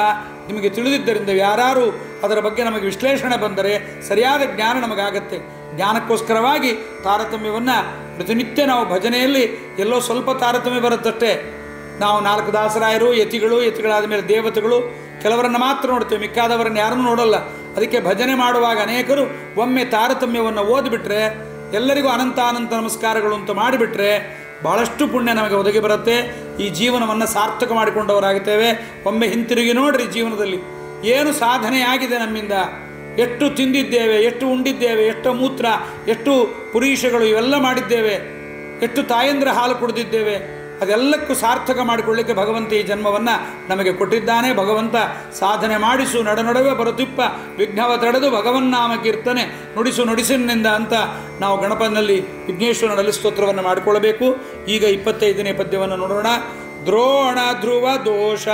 ನಿಮಗೆ ತಿಳಿದಿದ್ದರಿಂದ ಯಾರು ಅದರ ಬಗ್ಗೆ ನಮಗೆ ವಿಶ್ಲೇಷಣೆ ಬಂದರೆ ಸರಿಯಾದ ಜ್ಞಾನ ನಮಗಾಗತ್ತೆ. ಜ್ಞಾನಕ್ಕೋಸ್ಕರವಾಗಿ ತಾರತಮ್ಯವನ್ನು ಪ್ರತಿನಿತ್ಯ ನಾವು ಭಜನೆಯಲ್ಲಿ ಎಲ್ಲೋ ಸ್ವಲ್ಪ ತಾರತಮ್ಯ ಬರುತ್ತಷ್ಟೇ. ನಾವು 4 ದಾಸರಾಯರು, ಯತಿಗಳಾದ ಮೇಲೆ ದೇವತೆಗಳು ಕೆಲವರನ್ನು ಮಾತ್ರ ನೋಡ್ತೇವೆ, ಮಿಕ್ಕಾದವರನ್ನು ಯಾರನ್ನೂ ನೋಡಲ್ಲ. ಅದಕ್ಕೆ ಭಜನೆ ಮಾಡುವಾಗ ಅನೇಕರು ಒಮ್ಮೆ ತಾರತಮ್ಯವನ್ನು ಓದಿಬಿಟ್ರೆ, ಎಲ್ಲರಿಗೂ ಅನಂತ ನಮಸ್ಕಾರಗಳು ಅಂತ ಮಾಡಿಬಿಟ್ರೆ ಭಾಳಷ್ಟು ಪುಣ್ಯ ನಮಗೆ ಒದಗಿ ಬರುತ್ತೆ. ಈ ಜೀವನವನ್ನು ಸಾರ್ಥಕ ಮಾಡಿಕೊಂಡವರಾಗುತ್ತೇವೆ. ಒಮ್ಮೆ ಹಿಂತಿರುಗಿ ನೋಡ್ರಿ, ಜೀವನದಲ್ಲಿ ಏನು ಸಾಧನೆಯಾಗಿದೆ ನಮ್ಮಿಂದ, ಎಷ್ಟು ತಿಂದಿದ್ದೇವೆ, ಎಷ್ಟು ಉಂಡಿದ್ದೇವೆ, ಎಷ್ಟು ಮೂತ್ರ, ಎಷ್ಟು ಪುರೀಷಗಳು ಇವೆಲ್ಲ ಮಾಡಿದ್ದೇವೆ, ಎಷ್ಟು ತಾಯಂದ್ರ ಹಾಲು ಕುಡಿದಿದ್ದೇವೆ. ಅದೆಲ್ಲಕ್ಕೂ ಸಾರ್ಥಕ ಮಾಡಿಕೊಳ್ಳಿಕ್ಕೆ ಭಗವಂತ ಈ ಜನ್ಮವನ್ನು ನಮಗೆ ಕೊಟ್ಟಿದ್ದಾನೆ. ಭಗವಂತ ಸಾಧನೆ ಮಾಡಿಸು, ನಡುವೆ ಬರುತ್ತಿಪ್ಪ ವಿಘ್ನವ ತಡೆದು ಭಗವನ್ನಾಮ ಕೀರ್ತನೆ ನುಡಿಸಿನಿಂದ ಅಂತ ನಾವು ಗಣಪನಲ್ಲಿ ವಿಘ್ನೇಶ್ವರನಲ್ಲಿ ಸ್ತೋತ್ರವನ್ನು ಮಾಡಿಕೊಳ್ಳಬೇಕು. ಈಗ 25ನೇ ಪದ್ಯವನ್ನು ನೋಡೋಣ. ದ್ರೋಣ ಧ್ರುವ ದೋಷ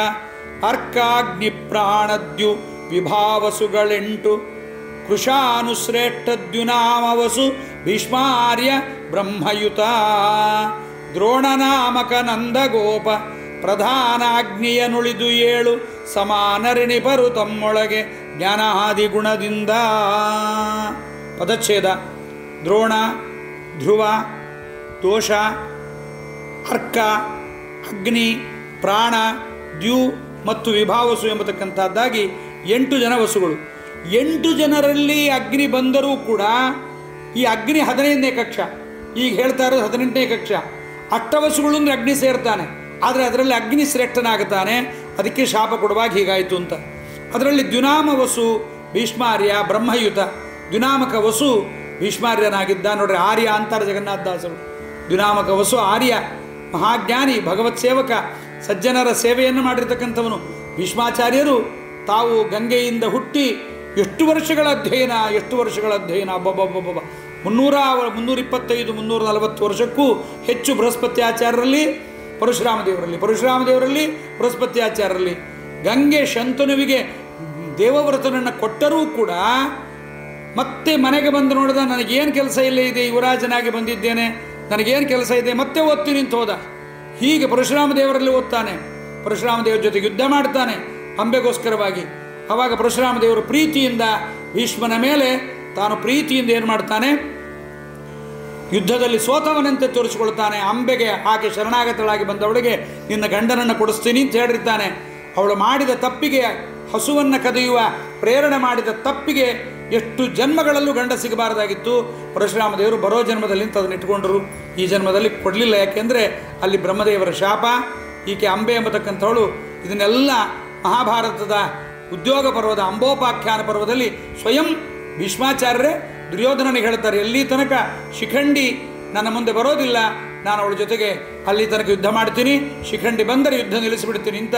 ಅರ್ಕಾಗ್ನಿ ಪ್ರಾಣದ್ಯು ವಿಭಾವಸುಗಳೆಂಟು ಕೃಶಾನುಶ್ರೇಷ್ಠದ್ಯುನಾಮವಸು ಭೀಷ್ಮಾರ್ಯ ಬ್ರಹ್ಮಯುತ ದ್ರೋಣನಾಮಕ ನಂದಗೋಪ ಪ್ರಧಾನಾಗ್ನಿಯ ನುಳಿದು 7 ಸಮಾನರಿಣಿಪರು ತಮ್ಮೊಳಗೆ ಜ್ಞಾನಾದಿ ಗುಣದಿಂದ. ಪದಚ್ಛೇದ. ದ್ರೋಣ, ಧ್ರುವ, ದೋಷ, ಅರ್ಕ, ಅಗ್ನಿ, ಪ್ರಾಣ, ದ್ಯು ಮತ್ತು ವಿಭಾವಸು ಎಂಬತಕ್ಕಂಥದ್ದಾಗಿ 8 ಜನ ವಸುಗಳು. 8 ಜನರಲ್ಲಿ ಅಗ್ನಿ ಬಂದರೂ ಕೂಡ ಈ ಅಗ್ನಿ 15ನೇ ಕಕ್ಷ, ಈಗ ಹೇಳ್ತಾ ಇರೋದು 18ನೇ ಕಕ್ಷ. ಅಷ್ಟವಸುಗಳು ಅಂದರೆ ಅಗ್ನಿ ಸೇರ್ತಾನೆ, ಆದರೆ ಅದರಲ್ಲಿ ಅಗ್ನಿ ಶ್ರೇಷ್ಠನಾಗುತ್ತಾನೆ. ಅದಕ್ಕೆ ಶಾಪ ಕೊಡುವಾಗ ಹೀಗಾಯಿತು ಅಂತ. ಅದರಲ್ಲಿ ದ್ಯುನಾಮ ವಸು ಭೀಷ್ಮಾರ್ಯ ಬ್ರಹ್ಮಯುತ. ದ್ಯುನಾಮಕ ವಸು ಭೀಷ್ಮಾರ್ಯನಾಗಿದ್ದ. ನೋಡ್ರಿ, ಆರ್ಯ ಅಂತಾರೆ ಜಗನ್ನಾಥದಾಸರು. ದ್ಯುನಾಮಕ ವಸು ಆರ್ಯ, ಮಹಾಜ್ಞಾನಿ, ಭಗವತ್ ಸೇವಕ, ಸಜ್ಜನರ ಸೇವೆಯನ್ನು ಮಾಡಿರ್ತಕ್ಕಂಥವನು. ಭೀಷ್ಮಾಚಾರ್ಯರು ತಾವು ಗಂಗೆಯಿಂದ ಹುಟ್ಟಿ ಎಷ್ಟು ವರ್ಷಗಳ ಅಧ್ಯಯನ ಅಬ್ಬಬ್ಬಬ್ಬಬ್ಬ 325 340 ವರ್ಷಕ್ಕೂ ಹೆಚ್ಚು ಬೃಹಸ್ಪತಿ ಆಚಾರ್ಯರಲ್ಲಿ, ಪರಶುರಾಮ ದೇವರಲ್ಲಿ ಬೃಹಸ್ಪತಿ ಆಚಾರ್ಯರಲ್ಲಿ. ಗಂಗೆ ಶಂತನುವಿಗೆ ದೇವವ್ರತನನ್ನು ಕೊಟ್ಟರೂ ಕೂಡ ಮತ್ತೆ ಮನೆಗೆ ಬಂದು ನೋಡಿದ, ನನಗೇನು ಕೆಲಸ ಇಲ್ಲ ಇದೆ, ಯುವರಾಜನಾಗಿ ಬಂದಿದ್ದೇನೆ, ನನಗೇನು ಕೆಲಸ ಇದೆ, ಮತ್ತೆ ಓದ್ತೀನಿ ಅಂತ ಹೋದ. ಹೀಗೆ ಪರಶುರಾಮ ದೇವರಲ್ಲಿ ಓದ್ತಾನೆ, ಪರಶುರಾಮ ದೇವರ ಜೊತೆಗೆ ಯುದ್ಧ ಮಾಡ್ತಾನೆ ಅಂಬೆಗೋಸ್ಕರವಾಗಿ. ಆವಾಗ ಪರಶುರಾಮ ದೇವರು ಪ್ರೀತಿಯಿಂದ ಭೀಷ್ಮನ ಮೇಲೆ ತಾನು ಪ್ರೀತಿಯಿಂದ ಏನು ಮಾಡ್ತಾನೆ, ಯುದ್ಧದಲ್ಲಿ ಸೋತವನಂತೆ ತೋರಿಸಿಕೊಳ್ತಾನೆ. ಅಂಬೆಗೆ ಆಕೆ ಶರಣಾಗತಳಾಗಿ ಬಂದವಳಿಗೆ ನಿನ್ನ ಗಂಡನನ್ನು ಕೊಡಿಸ್ತೀನಿ ಅಂತ ಹೇಳಿರ್ತಾನೆ. ಅವಳು ಮಾಡಿದ ತಪ್ಪಿಗೆ, ಹಸುವನ್ನು ಕದಿಯುವ ಪ್ರೇರಣೆ ಮಾಡಿದ ತಪ್ಪಿಗೆ ಎಷ್ಟು ಜನ್ಮಗಳಲ್ಲೂ ಗಂಡ ಸಿಗಬಾರ್ದಾಗಿತ್ತು. ಪರಶುರಾಮ ದೇವರು ಬರೋ ಜನ್ಮದಲ್ಲಿ ಅಂತ ಅದನ್ನು ಇಟ್ಕೊಂಡ್ರು. ಈ ಜನ್ಮದಲ್ಲಿ ಕೊಡಲಿಲ್ಲ. ಯಾಕೆಂದರೆ ಅಲ್ಲಿ ಬ್ರಹ್ಮದೇವರ ಶಾಪ. ಈಕೆ ಅಂಬೆ ಎಂಬತಕ್ಕಂಥವಳು ಇದನ್ನೆಲ್ಲ ಮಹಾಭಾರತದ ಉದ್ಯೋಗ ಪರ್ವದ ಅಂಬೋಪಾಖ್ಯಾನ ಪರ್ವದಲ್ಲಿ ಸ್ವಯಂ ಭೀಷ್ಮಾಚಾರ್ಯರೇ ದುರ್ಯೋಧನನಿಗೆ ಹೇಳ್ತಾರೆ, ಎಲ್ಲಿ ತನಕ ಶಿಖಂಡಿ ನನ್ನ ಮುಂದೆ ಬರೋದಿಲ್ಲ, ನಾನು ಅವಳ ಜೊತೆಗೆ ಅಲ್ಲಿ ತನಕ ಯುದ್ಧ ಮಾಡ್ತೀನಿ, ಶಿಖಂಡಿ ಬಂದರೆ ಯುದ್ಧ ನಿಲ್ಲಿಸಿಬಿಡ್ತೀನಿ ಅಂತ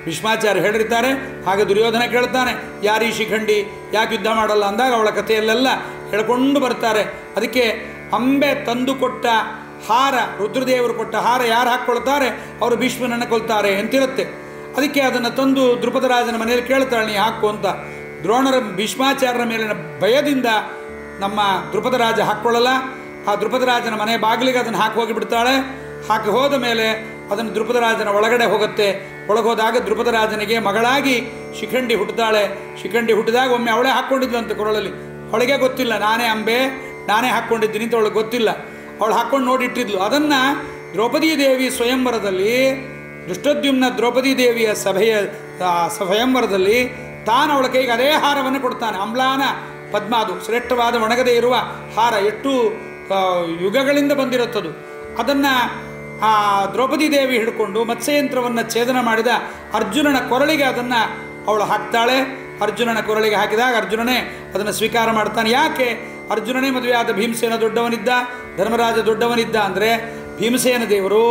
ಭೀಷ್ಮಾಚಾರ್ಯ ಹೇಳಿರ್ತಾರೆ. ಹಾಗೆ ದುರ್ಯೋಧನ ಕೇಳ್ತಾನೆ, ಯಾರೀ ಶಿಖಂಡಿ, ಯಾಕೆ ಯುದ್ಧ ಮಾಡಲ್ಲ ಅಂದಾಗ ಅವಳ ಕಥೆಯಲ್ಲೆಲ್ಲ ಹೇಳ್ಕೊಂಡು ಬರ್ತಾರೆ. ಅದಕ್ಕೆ ಅಂಬೆ ತಂದು ಕೊಟ್ಟ ಹಾರ, ರುದ್ರದೇವರು ಕೊಟ್ಟ ಹಾರ ಯಾರು ಹಾಕ್ಕೊಳ್ತಾರೆ ಅವರು ಭೀಷ್ಮನನ್ನು ಕೊಲ್ತಾರೆ ಅಂತಿರುತ್ತೆ. ಅದಕ್ಕೆ ಅದನ್ನು ತಂದು ದ್ರುಪದರಾಜನ ಮನೆಯಲ್ಲಿ ಕೇಳ್ತಾಳೆ, ನೀ ಹಾಕು ಅಂತ. ದ್ರೋಣರ ಭೀಷ್ಮಾಚಾರ್ಯರ ಮೇಲಿನ ಭಯದಿಂದ ನಮ್ಮ ದ್ರುಪದರಾಜ ಹಾಕ್ಕೊಳ್ಳಲ್ಲ. ಆ ದ್ರುಪದರಾಜನ ಮನೆ ಬಾಗಿಲಿಗೆ ಅದನ್ನು ಹಾಕಿ ಹೋಗಿಬಿಡ್ತಾಳೆ. ಹಾಕಿ ಹೋದ ಮೇಲೆ ಅದನ್ನು ದ್ರುಪದರಾಜನ ಒಳಗಡೆ ಹೋಗುತ್ತೆ. ಒಳಗೋದಾಗ ದ್ರುಪದರಾಜನಿಗೆ ಮಗಳಾಗಿ ಶಿಖಂಡಿ ಹುಟ್ಟುತ್ತಾಳೆ. ಶಿಖಂಡಿ ಹುಟ್ಟಿದಾಗ ಒಮ್ಮೆ ಅವಳೇ ಹಾಕ್ಕೊಂಡಿದ್ಲಂತೆ ಕೊರಳಲ್ಲಿ. ಅವಳಿಗೆ ಗೊತ್ತಿಲ್ಲ ನಾನೇ ಅಂಬೆ, ನಾನೇ ಹಾಕ್ಕೊಂಡಿದ್ದೀನಿ ಅಂತ ಅವಳಿಗೆ ಗೊತ್ತಿಲ್ಲ. ಅವಳು ಹಾಕ್ಕೊಂಡು ನೋಡಿಟ್ಟಿದ್ಲು. ಅದನ್ನು ದ್ರೌಪದಿ ದೇವಿ ಸ್ವಯಂವರದಲ್ಲಿ, ಧೃಷ್ಟದ್ಯುಮ್ನ ದ್ರೌಪದಿ ದೇವಿಯ ಸ್ವಯಂವರದಲ್ಲಿ ತಾನು ಅವಳ ಕೈಗೆ ಅದೇ ಹಾರವನ್ನು ಕೊಡ್ತಾನೆ. ಅಮ್ಲಾನ ಪದ್ಮ, ಅದು ಶ್ರೇಷ್ಠವಾದ ಒಣಗದೇ ಇರುವ ಹಾರ, ಎಷ್ಟು ಯುಗಗಳಿಂದ ಬಂದಿರುತ್ತದು. ಅದನ್ನು ಆ ದ್ರೌಪದಿ ದೇವಿ ಹಿಡ್ಕೊಂಡು ಮತ್ಸ್ಯಯಂತ್ರವನ್ನು ಛೇದನ ಮಾಡಿದ ಅರ್ಜುನನ ಕೊರಳಿಗೆ ಅದನ್ನು ಅವಳು ಹಾಕ್ತಾಳೆ. ಅರ್ಜುನನ ಕೊರಳಿಗೆ ಹಾಕಿದಾಗ ಅರ್ಜುನನೇ ಅದನ್ನು ಸ್ವೀಕಾರ ಮಾಡ್ತಾನೆ. ಯಾಕೆ? ಅರ್ಜುನನೇ ಮದುವೆಯಾದ ಭೀಮಸೇನ ದೊಡ್ಡವನಿದ್ದ, ಧರ್ಮರಾಜ ದೊಡ್ಡವನಿದ್ದ. ಅಂದರೆ ಭೀಮಸೇನ ದೇವರು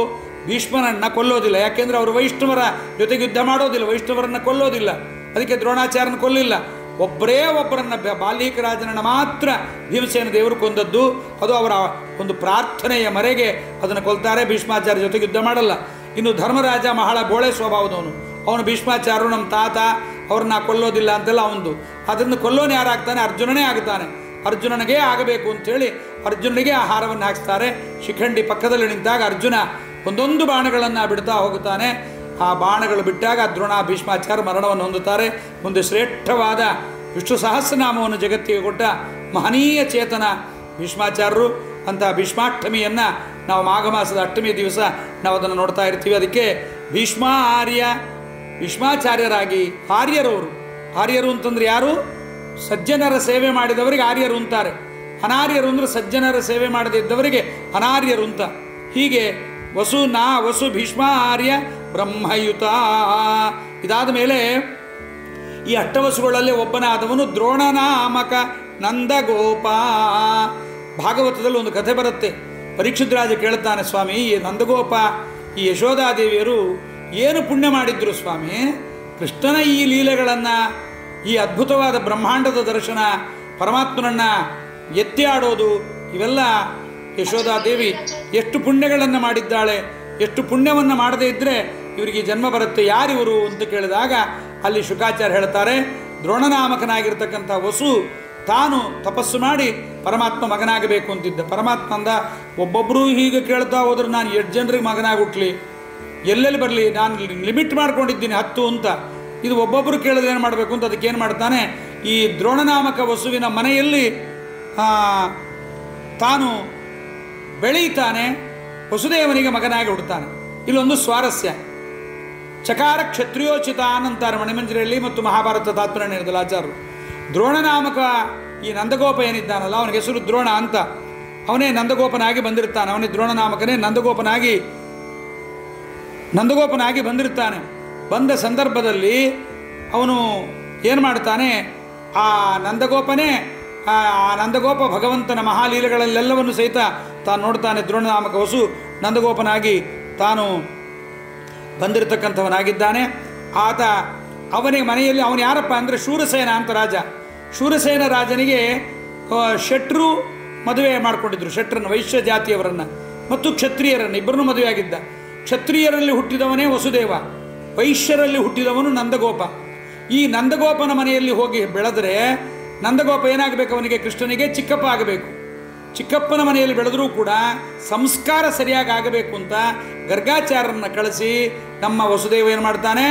ಭೀಷ್ಮನನ್ನು ಕೊಲ್ಲೋದಿಲ್ಲ. ಯಾಕೆಂದರೆ ಅವರು ವೈಷ್ಣವರ ಜೊತೆಗೆ ಯುದ್ಧ ಮಾಡೋದಿಲ್ಲ, ವೈಷ್ಣವರನ್ನು ಕೊಲ್ಲೋದಿಲ್ಲ. ಅದಕ್ಕೆ ದ್ರೋಣಾಚಾರ್ಯನ ಕೊಲ್ಲಿಲ್ಲ. ಒಬ್ಬರೇ ಒಬ್ಬರನ್ನು, ಬಾಲ್ಮೀಕಿ ರಾಜನನ್ನು ಮಾತ್ರ ಭೀಮಸೇನ ದೇವರು ಕೊಂದದ್ದು. ಅದು ಅವರ ಒಂದು ಪ್ರಾರ್ಥನೆಯ ಮರೆಗೆ ಅದನ್ನು ಕೊಲ್ತಾರೆ. ಭೀಷ್ಮಾಚಾರ್ಯ ಜೊತೆಗೆ ಯುದ್ಧ ಮಾಡಲ್ಲ. ಇನ್ನು ಧರ್ಮರಾಜ ಬಹಳ ಬೋಳೆ ಸ್ವಭಾವದವನು. ಅವನು ಭೀಷ್ಮಾಚಾರ್ಯರು ನಮ್ಮ ತಾತ, ಅವ್ರನ್ನ ಕೊಲ್ಲೋದಿಲ್ಲ ಅಂತೆಲ್ಲ ಅವನು. ಅದನ್ನು ಕೊಲ್ಲೋನು ಯಾರಾಗ್ತಾನೆ? ಅರ್ಜುನನೇ ಆಗ್ತಾನೆ. ಅರ್ಜುನನಿಗೆ ಆಗಬೇಕು ಅಂಥೇಳಿ ಅರ್ಜುನನಿಗೆ ಆ ಹಾರವನ್ನು ಹಾಕಿಸ್ತಾರೆ. ಶಿಖಂಡಿ ಪಕ್ಕದಲ್ಲಿ ನಿಂತಾಗ ಅರ್ಜುನ ಒಂದೊಂದು ಬಾಣಗಳನ್ನು ಬಿಡ್ತಾ ಹೋಗುತ್ತಾನೆ. ಆ ಬಾಣಗಳು ಬಿಟ್ಟಾಗ ದ್ರೋಣ ಭೀಷ್ಮಾಚಾರ್ಯ ಮರಣವನ್ನು ಹೊಂದುತ್ತಾರೆ. ಮುಂದೆ ಶ್ರೇಷ್ಠವಾದ ವಿಷ್ಣು ಸಹಸ್ರನಾಮವನ್ನು ಜಗತ್ತಿಗೆ ಕೊಟ್ಟ ಮಹನೀಯ ಚೇತನ ಭೀಷ್ಮಾಚಾರ್ಯರು. ಅಂತಹ ಭೀಷ್ಮಾಷ್ಟಮಿಯನ್ನು ನಾವು ಮಾಘ ಮಾಸದ ಅಷ್ಟಮಿ ದಿವಸ ನಾವು ಅದನ್ನು ನೋಡ್ತಾ ಇರ್ತೀವಿ. ಅದಕ್ಕೆ ಭೀಷ್ಮಾಚಾರ್ಯರಾಗಿ ಆರ್ಯರವರು. ಆರ್ಯರು ಅಂತಂದ್ರೆ ಯಾರು? ಸಜ್ಜನರ ಸೇವೆ ಮಾಡಿದವರಿಗೆ ಆರ್ಯರು ಅಂತಾರೆ. ಅನಾರ್ಯರು ಅಂದರೆ ಸಜ್ಜನರ ಸೇವೆ ಮಾಡದಿದ್ದವರಿಗೆ ಅನಾರ್ಯರು ಅಂತ. ಹೀಗೆ ವಸು ಭೀಷ್ಮ ಆರ್ಯ ಬ್ರಹ್ಮಯುತ. ಇದಾದ ಮೇಲೆ ಈ ಅಷ್ಟವಸುಗಳಲ್ಲಿ ಒಬ್ಬನಾದವನು ದ್ರೋಣನಾಮಕ ನಂದಗೋಪ. ಭಾಗವತದಲ್ಲಿ ಒಂದು ಕಥೆ ಬರುತ್ತೆ. ಪರೀಕ್ಷಿತ್ ರಾಜ ಕೇಳ್ತಾನೆ, ಸ್ವಾಮಿ ಈ ನಂದಗೋಪ, ಈ ಯಶೋಧಾದೇವಿಯರು ಏನು ಪುಣ್ಯ ಮಾಡಿದ್ರು ಸ್ವಾಮಿ? ಕೃಷ್ಣನ ಈ ಲೀಲೆಗಳನ್ನು, ಈ ಅದ್ಭುತವಾದ ಬ್ರಹ್ಮಾಂಡದ ದರ್ಶನ, ಪರಮಾತ್ಮನನ್ನು ಎತ್ತಿ ಆಡೋದು, ಇವೆಲ್ಲ ಯಶೋಧಾದೇವಿ ಎಷ್ಟು ಪುಣ್ಯಗಳನ್ನು ಮಾಡಿದ್ದಾಳೆ. ಎಷ್ಟು ಪುಣ್ಯವನ್ನು ಮಾಡದೇ ಇದ್ದರೆ ಇವರಿಗೆ ಜನ್ಮ ಬರುತ್ತೆ. ಯಾರಿವರು ಅಂತ ಕೇಳಿದಾಗ ಅಲ್ಲಿ ಶುಕಾಚಾರ್ಯ ಹೇಳ್ತಾರೆ, ದ್ರೋಣನಾಮಕನಾಗಿರ್ತಕ್ಕಂಥ ವಸು ತಾನು ತಪಸ್ಸು ಮಾಡಿ ಪರಮಾತ್ಮ ಮಗನಾಗಬೇಕು ಅಂತಿದ್ದ. ಪರಮಾತ್ಮ ಅಂದ, ಒಬ್ಬೊಬ್ಬರು ಹೀಗೆ ಕೇಳ್ತಾ ಹೋದ್ರೆ ನಾನು 8 ಜನರಿಗೆ ಮಗನಾಗಿ ಹುಟ್ಟಲಿ, ಎಲ್ಲೆಲ್ಲಿ ಬರಲಿ, ನಾನು ಲಿಮಿಟ್ ಮಾಡ್ಕೊಂಡಿದ್ದೀನಿ 10 ಅಂತ. ಇದು ಒಬ್ಬೊಬ್ಬರು ಕೇಳಿದ್ರೆ ಏನು ಮಾಡಬೇಕು ಅಂತ ಅದಕ್ಕೇನು ಮಾಡ್ತಾನೆ, ಈ ದ್ರೋಣನಾಮಕ ವಸುವಿನ ಮನೆಯಲ್ಲಿ ತಾನು ಬೆಳೀತಾನೆ, ವಸುದೇವನಿಗೆ ಮಗನಾಗಿ ಹುಡ್ತಾನೆ. ಇಲ್ಲೊಂದು ಸ್ವಾರಸ್ಯ. ಚಕಾರ ಕ್ಷತ್ರಿಯೋಚಿತ ಅಂತಾರೆ ಮಣಿಮಂಜರಿಯಲ್ಲಿ ಮತ್ತು ಮಹಾಭಾರತ ತಾತ್ಪರ್ಯದಲ್ಲಿ ಆಚಾರ್ಯರು. ದ್ರೋಣನಾಮಕ ಈ ನಂದಗೋಪ ಏನಿದ್ದಾನಲ್ಲ, ಅವನಿಗೆ ಹೆಸರು ದ್ರೋಣ ಅಂತ. ಅವನೇ ನಂದಗೋಪನಾಗಿ ಬಂದಿರ್ತಾನೆ. ಅವನೇ ದ್ರೋಣನಾಮಕನೇ ನಂದಗೋಪನಾಗಿ ಬಂದಿರ್ತಾನೆ. ಬಂದ ಸಂದರ್ಭದಲ್ಲಿ ಅವನು ಏನು ಮಾಡ್ತಾನೆ, ಆ ನಂದಗೋಪ ಭಗವಂತನ ಮಹಾಲೀಲೆಗಳಲ್ಲೆಲ್ಲವನ್ನು ಸಹಿತ ತಾನು ನೋಡ್ತಾನೆ. ದ್ರೋಣನಾಮಕ ವಸು ನಂದಗೋಪನಾಗಿ ತಾನು ಬಂದಿರತಕ್ಕಂಥವನಾಗಿದ್ದಾನೆ. ಆತ ಅವನಿಗೆ ಮನೆಯಲ್ಲಿ ಅವನು ಯಾರಪ್ಪ ಅಂದರೆ ಶೂರಸೇನ ಅಂತ ರಾಜ. ಶೂರಸೇನ ರಾಜನಿಗೆ ಶೆಟ್ರು ಮದುವೆ ಮಾಡಿಕೊಂಡಿದ್ರು. ಶೆಟ್ರನ್ನು, ವೈಶ್ಯ ಜಾತಿಯವರನ್ನು ಮತ್ತು ಕ್ಷತ್ರಿಯರನ್ನು ಇಬ್ಬರನ್ನು ಮದುವೆಯಾಗಿದ್ದ. ಕ್ಷತ್ರಿಯರಲ್ಲಿ ಹುಟ್ಟಿದವನೇ ವಸುದೇವ, ವೈಶ್ಯರಲ್ಲಿ ಹುಟ್ಟಿದವನು ನಂದಗೋಪ. ಈ ನಂದಗೋಪನ ಮನೆಯಲ್ಲಿ ಹೋಗಿ ಬೆಳೆದರೆ ನಂದಗೋಪ ಏನಾಗಬೇಕು? ಅವನಿಗೆ ಕೃಷ್ಣನಿಗೆ ಚಿಕ್ಕಪ್ಪ ಆಗಬೇಕು. ಚಿಕ್ಕಪ್ಪನ ಮನೆಯಲ್ಲಿ ಬೆಳೆದರೂ ಕೂಡ ಸಂಸ್ಕಾರ ಸರಿಯಾಗಿ ಆಗಬೇಕು ಅಂತ ಗರ್ಗಾಚಾರ್ಯರನ್ನು ಕಳಿಸಿ ನಮ್ಮ ವಸುದೇವ ಏನು ಮಾಡ್ತಾನೆ,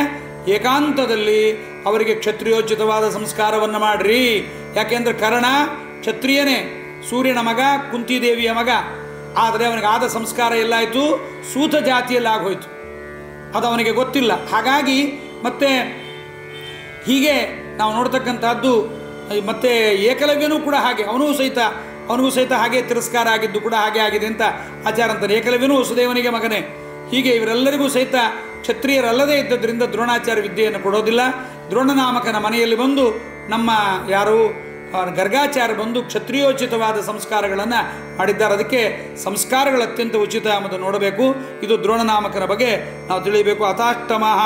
ಏಕಾಂತದಲ್ಲಿ ಅವರಿಗೆ ಕ್ಷತ್ರಿಯೋಚಿತವಾದ ಸಂಸ್ಕಾರವನ್ನು ಮಾಡ್ರಿ. ಯಾಕೆಂದರೆ ಕರ್ಣ ಕ್ಷತ್ರಿಯನೇ, ಸೂರ್ಯನ ಮಗ, ಕುಂತಿದೇವಿಯ ಮಗ. ಆದರೆ ಅವನಿಗೆ ಆದ ಸಂಸ್ಕಾರ ಎಲ್ಲಾಯಿತು, ಸೂತ ಜಾತಿಯಲ್ಲಿ ಆಗೋಯ್ತು. ಅದು ಅವನಿಗೆ ಗೊತ್ತಿಲ್ಲ. ಹಾಗಾಗಿ ಮತ್ತೆ ಹೀಗೆ ನಾವು ನೋಡ್ತಕ್ಕಂಥದ್ದು. ಮತ್ತು ಏಕಲವ್ಯನೂ ಕೂಡ ಹಾಗೆ, ಅವನಿಗೂ ಸಹಿತ ಹಾಗೆ ತಿರಸ್ಕಾರ ಆಗಿದ್ದು ಕೂಡ ಹಾಗೆ ಆಗಿದೆ ಅಂತ ಆಚಾರ ಅಂತಾರೆ. ಏಕಲವ್ಯನೂ ವಸುದೇವನಿಗೆ ಮಗನೇ. ಹೀಗೆ ಇವರೆಲ್ಲರಿಗೂ ಸಹಿತ ಕ್ಷತ್ರಿಯರಲ್ಲದೇ ಇದ್ದದ್ರಿಂದ ದ್ರೋಣಾಚಾರ್ಯ ವಿದ್ಯೆಯನ್ನು ಕೊಡೋದಿಲ್ಲ. ದ್ರೋಣನಾಮಕನ ಮನೆಯಲ್ಲಿ ಬಂದು ನಮ್ಮ ಯಾರು ಗರ್ಗಾಚಾರ್ಯ ಬಂದು ಕ್ಷತ್ರಿಯೋಚಿತವಾದ ಸಂಸ್ಕಾರಗಳನ್ನು ಮಾಡಿದ್ದಾರೆ. ಅದಕ್ಕೆ ಸಂಸ್ಕಾರಗಳು ಅತ್ಯಂತ ಉಚಿತ ಎಂಬುದನ್ನು ನೋಡಬೇಕು. ಇದು ದ್ರೋಣನಾಮಕನ ಬಗ್ಗೆ ನಾವು ತಿಳಿಯಬೇಕು. ಅಥಾಷ್ಟಮಃ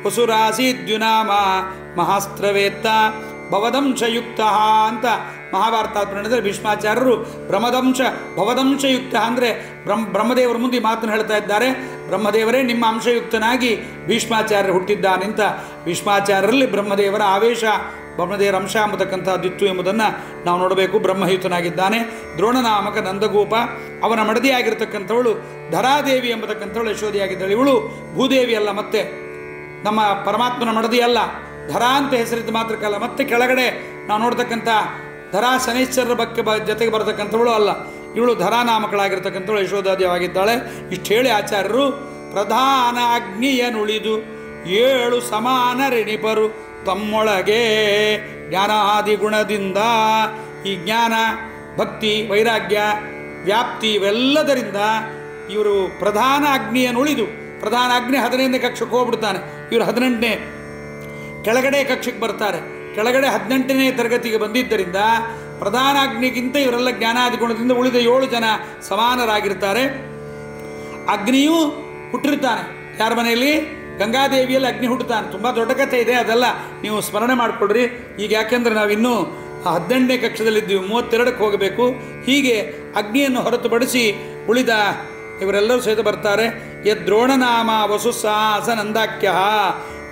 ವಸುರಾಸೀದ್ಯುನಾಮ ಮಹಾಸ್ತ್ರವೇತ್ತ ಭವದಂಶಯುಕ್ತ ಅಂತ ಮಹಾಭಾರತ ಪ್ರಣದಲ್ಲಿ ಭೀಷ್ಮಾಚಾರ್ಯರು ಭವದಂಶಯುಕ್ತ ಅಂದರೆ ಬ್ರಹ್ಮದೇವರ ಮುಂದೆ ಮಾತನ್ನು ಹೇಳ್ತಾ ಇದ್ದಾರೆ. ಬ್ರಹ್ಮದೇವರೇ ನಿಮ್ಮ ಅಂಶಯುಕ್ತನಾಗಿ ಭೀಷ್ಮಾಚಾರ್ಯರು ಹುಟ್ಟಿದ್ದಾನೆಂತ. ಭೀಷ್ಮಾಚಾರ್ಯರಲ್ಲಿ ಬ್ರಹ್ಮದೇವರ ಆವೇಶ, ಬ್ರಹ್ಮದೇವರ ಅಂಶ ಎಂಬತಕ್ಕಂಥದ್ದಿತ್ತು ಎಂಬುದನ್ನು ನಾವು ನೋಡಬೇಕು. ಬ್ರಹ್ಮಯುತನಾಗಿದ್ದಾನೆ. ದ್ರೋಣನಾಮಕ ನಂದಗೋಪ, ಅವನ ಮಡದಿಯಾಗಿರ್ತಕ್ಕಂಥವಳು ಧರಾದೇವಿ ಎಂಬತಕ್ಕಂಥವಳು ಯಶೋಧಿಯಾಗಿದ್ದಾಳೆ. ಇವಳು ಭೂದೇವಿ ಅಲ್ಲ, ಮತ್ತೆ ನಮ್ಮ ಪರಮಾತ್ಮನ ಮಡದಿ ಅಲ್ಲ. ಧರ ಅಂತ ಹೆಸರಿದ್ದು ಮಾತ್ರಕ್ಕಲ್ಲ, ಮತ್ತೆ ಕೆಳಗಡೆ ನಾವು ನೋಡ್ತಕ್ಕಂಥ ಧರಾ ಶನೈಶ್ಚರರ ಜೊತೆಗೆ ಬರತಕ್ಕಂಥವಳು ಅಲ್ಲ, ಇವಳು ಧರಾನಾಮಕಳಾಗಿರ್ತಕ್ಕಂಥವಳು ಯಶೋಧಾದೇವಾಗಿದ್ದಾಳೆ. ಇಷ್ಟು ಹೇಳಿ ಆಚಾರ್ಯರು ಪ್ರಧಾನ ಅಗ್ನಿಯನುಳಿದು 7 ಸಮಾನರೆಣಿಪರು ತಮ್ಮೊಳಗೆ ಜ್ಞಾನಾದಿ ಗುಣದಿಂದ. ಈ ಜ್ಞಾನ, ಭಕ್ತಿ, ವೈರಾಗ್ಯ, ವ್ಯಾಪ್ತಿ ಇವೆಲ್ಲದರಿಂದ ಇವರು ಪ್ರಧಾನ ಅಗ್ನಿಯನ್ನುಳಿದು, ಪ್ರಧಾನ ಅಗ್ನಿ 15ನೇ ಕಕ್ಷಕ್ಕೆ ಹೋಗ್ಬಿಡ್ತಾನೆ, ಇವರು 18ನೇ ಕೆಳಗಡೆ ಕಕ್ಷಕ್ಕೆ ಬರ್ತಾರೆ. ಕೆಳಗಡೆ 18ನೇ ತರಗತಿಗೆ ಬಂದಿದ್ದರಿಂದ ಪ್ರಧಾನ ಅಗ್ನಿಗಿಂತ ಇವರೆಲ್ಲ ಜ್ಞಾನಾದಿ ಗುಣದಿಂದ ಉಳಿದ 7 ಜನ ಸಮಾನರಾಗಿರ್ತಾರೆ. ಅಗ್ನಿಯೂ ಹುಟ್ಟಿರ್ತಾನೆ. ಯಾರ ಮನೆಯಲ್ಲಿ? ಗಂಗಾದೇವಿಯಲ್ಲಿ ಅಗ್ನಿ ಹುಟ್ಟುತ್ತಾನೆ. ತುಂಬ ದೊಡ್ಡ ಕಥೆ ಇದೆ, ಅದೆಲ್ಲ ನೀವು ಸ್ಮರಣೆ ಮಾಡಿಕೊಡ್ರಿ. ಈಗ ಯಾಕೆಂದರೆ ನಾವಿನ್ನೂ 18ನೇ ಕಕ್ಷದಲ್ಲಿದ್ದೀವಿ, 32ಕ್ಕೆ ಹೋಗಬೇಕು. ಹೀಗೆ ಅಗ್ನಿಯನ್ನು ಹೊರತುಪಡಿಸಿ ಉಳಿದ ಇವರೆಲ್ಲರೂ ಸಹಿತ ಬರ್ತಾರೆ. ಯದ್ರೋಣನಾಮ ವಸುಸಾಸ ನಂದಾಖ್ಯ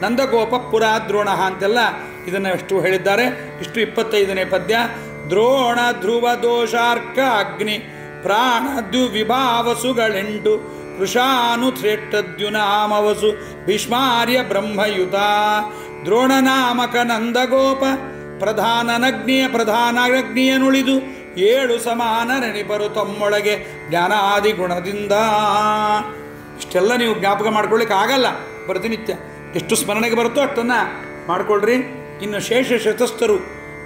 ನಂದಗೋಪ ಪುರ ದ್ರೋಣ ಅಂತೆಲ್ಲ ಇದನ್ನು ಎಷ್ಟು ಹೇಳಿದ್ದಾರೆ. ಇಷ್ಟು 25ನೇ ಪದ್ಯ. ದ್ರೋಣ ಧ್ರುವ ದೋಷಾರ್ಕ ಅಗ್ನಿ ಪ್ರಾಣ ದ್ಯುವಿಭಾವಸುಗಳೆಂಟು ಕೃಷಾನು ಶ್ರೇಷ್ಠದ್ಯುನಾಮವಸು ಭೀಷ್ಮಾರ್ಯ ಬ್ರಹ್ಮಯುತ. ದ್ರೋಣನಾಮಕ ನಂದಗೋಪ ಪ್ರಧಾನಗ್ನಿಯನುಳಿದು 7 ಸಮಾನರೆಣಿಪರು ತಮ್ಮೊಳಗೆ ಜ್ಞಾನಾದಿ ಗುಣದಿಂದ. ಇಷ್ಟೆಲ್ಲ ನೀವು ಜ್ಞಾಪಕ ಮಾಡ್ಕೊಳ್ಳಿಕ್ಕೆ ಆಗಲ್ಲ ಪ್ರತಿನಿತ್ಯ. ಎಷ್ಟು ಸ್ಮರಣೆಗೆ ಬರುತ್ತೋ ಅಷ್ಟನ್ನು ಮಾಡ್ಕೊಳ್ರಿ. ಇನ್ನು ಶೇಷ ಶತಸ್ಥರು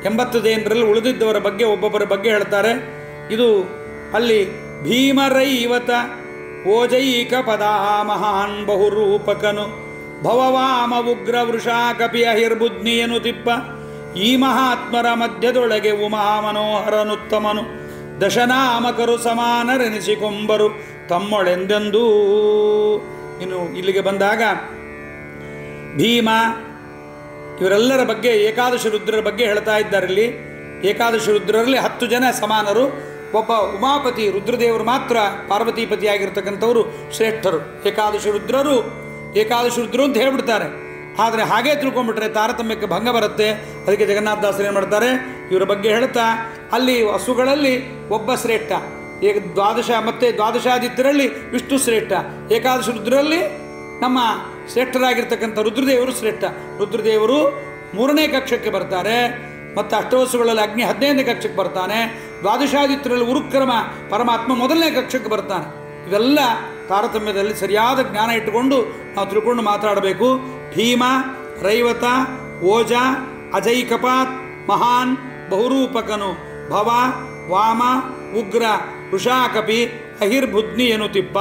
80 ಜನರಲ್ಲಿ ಉಳಿದಿದ್ದವರ ಬಗ್ಗೆ ಒಬ್ಬೊಬ್ಬರ ಬಗ್ಗೆ ಹೇಳ್ತಾರೆ. ಇದು ಅಲ್ಲಿ ಭೀಮರೈವತ ಓಜೈಕ ಪದ ಮಹಾನ್ ಬಹುರೂಪಕನು ಭವವಾಮ ಉಗ್ರ ವೃಷಾ ಕಪಿಯ ಹಿರ್ಬುದ್ನಿಯನು ತಿಪ್ಪ ಈ ಮಹಾತ್ಮರ ಮಧ್ಯದೊಳಗೆ ಉಮಾ ಮನೋಹರನುತ್ತಮನು ದಶನಾಮಕರು ಸಮಾನರೆನಿಸಿಕೊಂಬರು ತಮ್ಮೊಳೆಂದೆಂದೂ. ಇನ್ನು ಇಲ್ಲಿಗೆ ಬಂದಾಗ ಭೀಮ ಇವರೆಲ್ಲರ ಬಗ್ಗೆ ಏಕಾದಶ ರುದ್ರರ ಬಗ್ಗೆ ಹೇಳ್ತಾ ಇದ್ದಾರೆ. ಇಲ್ಲಿ ಏಕಾದಶ ರುದ್ರರಲ್ಲಿ 10 ಜನ ಸಮಾನರು. ಒಬ್ಬ ಉಮಾಪತಿ ರುದ್ರದೇವರು ಮಾತ್ರ ಪಾರ್ವತೀಪತಿಯಾಗಿರ್ತಕ್ಕಂಥವರು ಶ್ರೇಷ್ಠರು. ಏಕಾದಶ ರುದ್ರರು ಅಂತ ಹೇಳ್ಬಿಡ್ತಾರೆ. ಆದರೆ ಹಾಗೇ ತಿಳ್ಕೊಂಡ್ಬಿಟ್ರೆ ತಾರತಮ್ಯಕ್ಕೆ ಭಂಗ ಬರುತ್ತೆ. ಅದಕ್ಕೆ ಜಗನ್ನಾಥದಾಸರು ಏನು ಮಾಡ್ತಾರೆ, ಇವರ ಬಗ್ಗೆ ಹೇಳ್ತಾ ಅಲ್ಲಿ ಹಸುಗಳಲ್ಲಿ ಒಬ್ಬ ಶ್ರೇಷ್ಠ, ದ್ವಾದಶಾದಿತ್ಯರಲ್ಲಿ ವಿಷ್ಣು ಶ್ರೇಷ್ಠ, ಏಕಾದಶ ರುದ್ರರಲ್ಲಿ ನಮ್ಮ ಶ್ರೇಷ್ಠರಾಗಿರ್ತಕ್ಕಂಥ ರುದ್ರದೇವರು ಶ್ರೇಷ್ಠ. ರುದ್ರದೇವರು 3ನೇ ಕಕ್ಷಕ್ಕೆ ಬರ್ತಾರೆ. ಮತ್ತು ಅಷ್ಟವಸುಗಳಲ್ಲಿ ಅಗ್ನಿ 15ನೇ ಕಕ್ಷಕ್ಕೆ ಬರ್ತಾನೆ. ದ್ವಾದಶಾದಿತ್ಯರಲ್ಲಿ ಉರುಕ್ರಮ ಪರಮಾತ್ಮ 1ನೇ ಕಕ್ಷಕ್ಕೆ ಬರ್ತಾನೆ. ಇವೆಲ್ಲ ತಾರತಮ್ಯದಲ್ಲಿ ಸರಿಯಾದ ಜ್ಞಾನ ಇಟ್ಟುಕೊಂಡು ನಾವು ತಿಳ್ಕೊಂಡು ಮಾತಾಡಬೇಕು. ಭೀಮ, ರೈವತ, ಓಜ, ಅಜೈಕಪಾತ್, ಮಹಾನ್, ಬಹುರೂಪಕನು, ಭವ, ವಾಮ, ಉಗ್ರ, ವೃಷಾಕಪಿ, ಅಹಿರ್ಬುದ್ನಿ ಎನ್ನುತ್ತಿಪ್ಪ.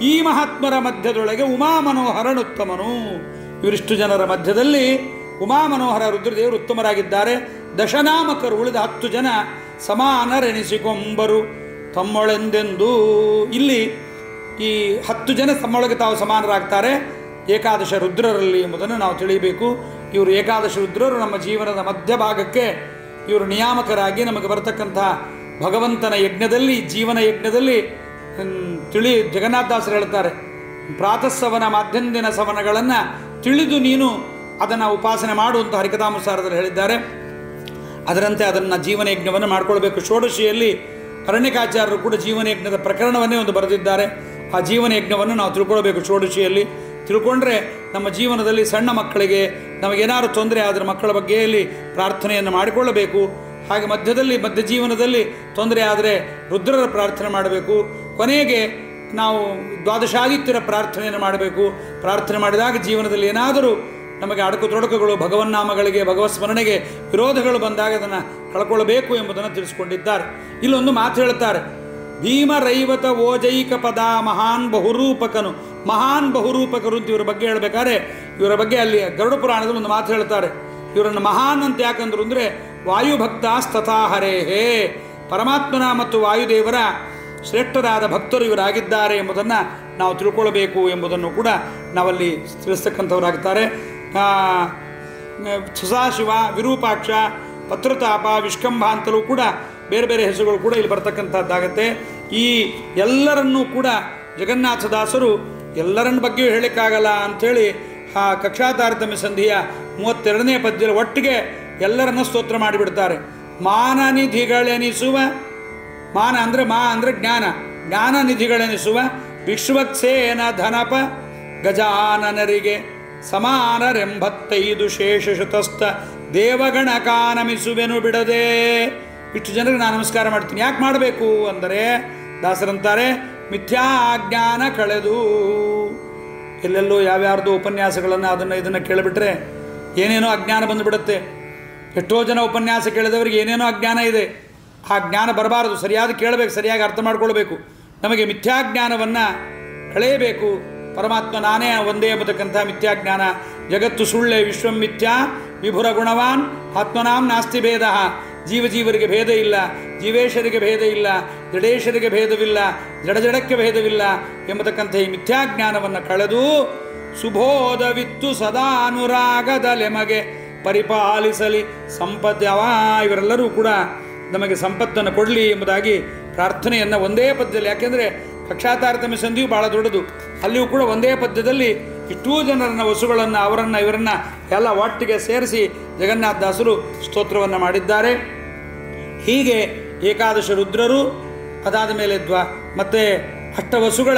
ಈ ಮಹಾತ್ಮರ ಮಧ್ಯದೊಳಗೆ ಉಮಾ ಮನೋಹರನುತ್ತಮನು. ಇವರಿಷ್ಟು ಜನರ ಮಧ್ಯದಲ್ಲಿ ಉಮಾ ಮನೋಹರ ರುದ್ರದೇವರು ಉತ್ತಮರಾಗಿದ್ದಾರೆ. ದಶನಾಮಕರು ಉಳಿದ 10 ಜನ ಸಮಾನರೆನಿಸಿಕೊಂಬರು ತಮ್ಮೊಳೆಂದೆಂದು. ಇಲ್ಲಿ ಈ 10 ಜನ ತಮ್ಮೊಳಗೆ ತಾವು ಸಮಾನರಾಗ್ತಾರೆ ಏಕಾದಶ ರುದ್ರರಲ್ಲಿ ಎಂಬುದನ್ನು ನಾವು ತಿಳಿಯಬೇಕು. ಇವರು ಏಕಾದಶ ರುದ್ರರು ನಮ್ಮ ಜೀವನದ ಮಧ್ಯಭಾಗಕ್ಕೆ ಇವರು ನಿಯಾಮಕರಾಗಿ ನಮಗೆ ಬರತಕ್ಕಂಥ ಭಗವಂತನ ಯಜ್ಞದಲ್ಲಿ, ಜೀವನ ಯಜ್ಞದಲ್ಲಿ ಜಗನ್ನಾಥದಾಸರು ಹೇಳ್ತಾರೆ, ಪ್ರಾತಃಸವನ ಮಾಧ್ಯಂದಿನ ಸವನಗಳನ್ನು ತಿಳಿದು ನೀನು ಅದನ್ನು ಉಪಾಸನೆ ಮಾಡುವಂಥ ಹರಿಕಥಾಮೃತಸಾರದಲ್ಲಿ ಹೇಳಿದ್ದಾರೆ. ಅದರಂತೆ ಅದನ್ನು ಜೀವನ ಯಜ್ಞವನ್ನು ಮಾಡಿಕೊಳ್ಬೇಕು. ಷೋಡಶಿಯಲ್ಲಿ ಅರಣ್ಯಕಾಚಾರ್ಯರು ಕೂಡ ಜೀವನ ಯಜ್ಞದ ಪ್ರಕರಣವನ್ನೇ ಒಂದು ಬರೆದಿದ್ದಾರೆ. ಆ ಜೀವನ ಯಜ್ಞವನ್ನು ನಾವು ತಿಳ್ಕೊಳ್ಬೇಕು. ಷೋಡಶಿಯಲ್ಲಿ ತಿಳ್ಕೊಂಡ್ರೆ ನಮ್ಮ ಜೀವನದಲ್ಲಿ ಸಣ್ಣ ಮಕ್ಕಳಿಗೆ ನಮಗೇನಾದ್ರು ತೊಂದರೆ ಆದರೆ ಮಕ್ಕಳ ಬಗ್ಗೆಯಲ್ಲಿ ಪ್ರಾರ್ಥನೆಯನ್ನು ಮಾಡಿಕೊಳ್ಳಬೇಕು. ಹಾಗೆ ಮಧ್ಯ ಜೀವನದಲ್ಲಿ ತೊಂದರೆ ಆದರೆ ರುದ್ರರ ಪ್ರಾರ್ಥನೆ ಮಾಡಬೇಕು. ಕೊನೆಗೆ ನಾವು ದ್ವಾದಶಾದಿತ್ಯರ ಪ್ರಾರ್ಥನೆಯನ್ನು ಮಾಡಬೇಕು. ಪ್ರಾರ್ಥನೆ ಮಾಡಿದಾಗ ಜೀವನದಲ್ಲಿ ಏನಾದರೂ ನಮಗೆ ಅಡಕು ತೊಡಕುಗಳು, ಭಗವನ್ನಾಮಗಳಿಗೆ, ಭಗವತ್ ಸ್ಮರಣೆಗೆ ವಿರೋಧಗಳು ಬಂದಾಗ ಅದನ್ನು ಕಳ್ಕೊಳ್ಬೇಕು ಎಂಬುದನ್ನು ತಿಳಿಸ್ಕೊಂಡಿದ್ದಾರೆ. ಇಲ್ಲೊಂದು ಮಾತು ಹೇಳ್ತಾರೆ, ಭೀಮ ರೈವತ ಓಜೈಕ ಪದ ಮಹಾನ್ ಬಹುರೂಪಕನು. ಮಹಾನ್ ಬಹುರೂಪಕರು ಅಂತ ಇವರ ಬಗ್ಗೆ ಹೇಳಬೇಕಾದ್ರೆ ಇವರ ಬಗ್ಗೆ ಅಲ್ಲಿ ಗರುಡ ಪುರಾಣದಲ್ಲಿ ಒಂದು ಮಾತು ಹೇಳ್ತಾರೆ. ಇವರನ್ನು ಮಹಾನ್ ಅಂತ ಯಾಕಂದ್ರು ಅಂದರೆ ವಾಯುಭಕ್ತ ಸ್ತಥಾಹರೇಹೇ, ಪರಮಾತ್ಮನ ಮತ್ತು ವಾಯುದೇವರ ಶ್ರೇಷ್ಠರಾದ ಭಕ್ತರು ಇವರಾಗಿದ್ದಾರೆ ಎಂಬುದನ್ನು ನಾವು ತಿಳ್ಕೊಳ್ಬೇಕು ಎಂಬುದನ್ನು ಕೂಡ ನಾವಲ್ಲಿ ತಿಳಿಸ್ತಕ್ಕಂಥವರಾಗ್ತಾರೆ. ಸದಾಶಿವ, ವಿರೂಪಾಕ್ಷ, ಪತ್ರತಾಪ, ವಿಷ್ಕಂಭ ಅಂತಲೂ ಕೂಡ ಬೇರೆ ಬೇರೆ ಹೆಸರುಗಳು ಕೂಡ ಇಲ್ಲಿ ಬರ್ತಕ್ಕಂಥದ್ದಾಗತ್ತೆ. ಈ ಎಲ್ಲರನ್ನೂ ಕೂಡ ಜಗನ್ನಾಥದಾಸರು ಎಲ್ಲರನ್ನ ಬಗ್ಗೆಯೂ ಹೇಳಲಿಕ್ಕಾಗಲ್ಲ ಅಂಥೇಳಿ ಆ ಕಕ್ಷಾತಾರತಮ್ಯ ಸಂಧಿಯ 32ನೇ ಪದ್ಯದ ಒಟ್ಟಿಗೆ ಎಲ್ಲರನ್ನ ಸ್ತೋತ್ರ ಮಾಡಿಬಿಡ್ತಾರೆ. ಮಾನನಿಧಿಗಳೆನಿಸುವ, ಮಾನ ಅಂದರೆ ಜ್ಞಾನ, ಜ್ಞಾನನಿಧಿಗಳೆನಿಸುವ ವಿಶ್ವಕ್ಸೇನ ಧನಪ ಗಜಾನನರಿಗೆ ಸಮಾನರೆಂಬತ್ತೈದು ಶೇಷಶತಸ್ಥ ದೇವಗಣ ಕಾನಮಿಸುವೆನು ಬಿಡದೆ. ಇಷ್ಟು ಜನರಿಗೆ ನಾನು ನಮಸ್ಕಾರ ಮಾಡ್ತೀನಿ. ಯಾಕೆ ಮಾಡಬೇಕು ಅಂದರೆ ದಾಸರಂತಾರೆ, ಮಿಥ್ಯಾ ಜ್ಞಾನ ಕಳೆದು. ಎಲ್ಲೆಲ್ಲೋ ಯಾವ್ಯಾರ್ದು ಉಪನ್ಯಾಸಗಳನ್ನು ಅದನ್ನು ಇದನ್ನು ಕೇಳಿಬಿಟ್ರೆ ಏನೇನೋ ಅಜ್ಞಾನ ಬಂದುಬಿಡುತ್ತೆ. ಎಷ್ಟೋ ಜನ ಉಪನ್ಯಾಸ ಕೇಳಿದವರಿಗೆ ಏನೇನೋ ಅಜ್ಞಾನ ಇದೆ. ಆ ಜ್ಞಾನ ಬರಬಾರದು. ಸರಿಯಾದ ಕೇಳಬೇಕು, ಸರಿಯಾಗಿ ಅರ್ಥ ಮಾಡ್ಕೊಳ್ಬೇಕು. ನಮಗೆ ಮಿಥ್ಯಾಜ್ಞಾನವನ್ನು ಕಳೆಯಬೇಕು. ಪರಮಾತ್ಮ ನಾನೇ ಒಂದೇ ಎಂಬತಕ್ಕಂಥ ಮಿಥ್ಯಾಜ್ಞಾನ. ಜಗತ್ತು ಸುಳ್ಳೆ, ವಿಶ್ವಂ ಮಿಥ್ಯಾ ವಿಭುರ ಗುಣವಾನ್ ಆತ್ಮನಾಂ ನಾಸ್ತಿ ಭೇದ. ಜೀವರಿಗೆ ಭೇದ ಇಲ್ಲ, ಜೀವೇಶರಿಗೆ ಭೇದ ಇಲ್ಲ, ಜಡೇಶರಿಗೆ ಭೇದವಿಲ್ಲ, ಜಡಜಡಕ್ಕೆ ಭೇದವಿಲ್ಲ ಎಂಬತಕ್ಕಂಥ ಈ ಮಿಥ್ಯಾಜ್ಞಾನವನ್ನು ಕಳೆದು ಸುಬೋಧವಿತ್ತು ಸದಾ ಅನುರಾಗದಲೆಮಗೆ ಪರಿಪಾಲಿಸಲಿ ಸಂಪದ್ಯವ. ಇವರೆಲ್ಲರೂ ಕೂಡ ನಮಗೆ ಸಂಪತ್ತನ್ನು ಕೊಡಲಿ ಎಂಬುದಾಗಿ ಪ್ರಾರ್ಥನೆಯನ್ನು ಒಂದೇ ಪದ್ಯದಲ್ಲಿ, ಯಾಕೆಂದರೆ ಕಕ್ಷಾತಾರತಮ್ಯ ಸಂಧಿಯು ಬಹಳ ದೊಡ್ಡದು. ಅಲ್ಲಿಯೂ ಕೂಡ ಒಂದೇ ಪದ್ಯದಲ್ಲಿ ಇಷ್ಟೂ ಜನರನ್ನ, ವಸುಗಳನ್ನು, ಅವರನ್ನು ಇವರನ್ನು ಎಲ್ಲ ಒಟ್ಟಿಗೆ ಸೇರಿಸಿ ಜಗನ್ನಾಥದಾಸರು ಸ್ತೋತ್ರವನ್ನು ಮಾಡಿದ್ದಾರೆ. ಹೀಗೆ ಏಕಾದಶ ರುದ್ರರು, ಅದಾದ ಮೇಲೆ ಮತ್ತು ಅಷ್ಟವಸುಗಳ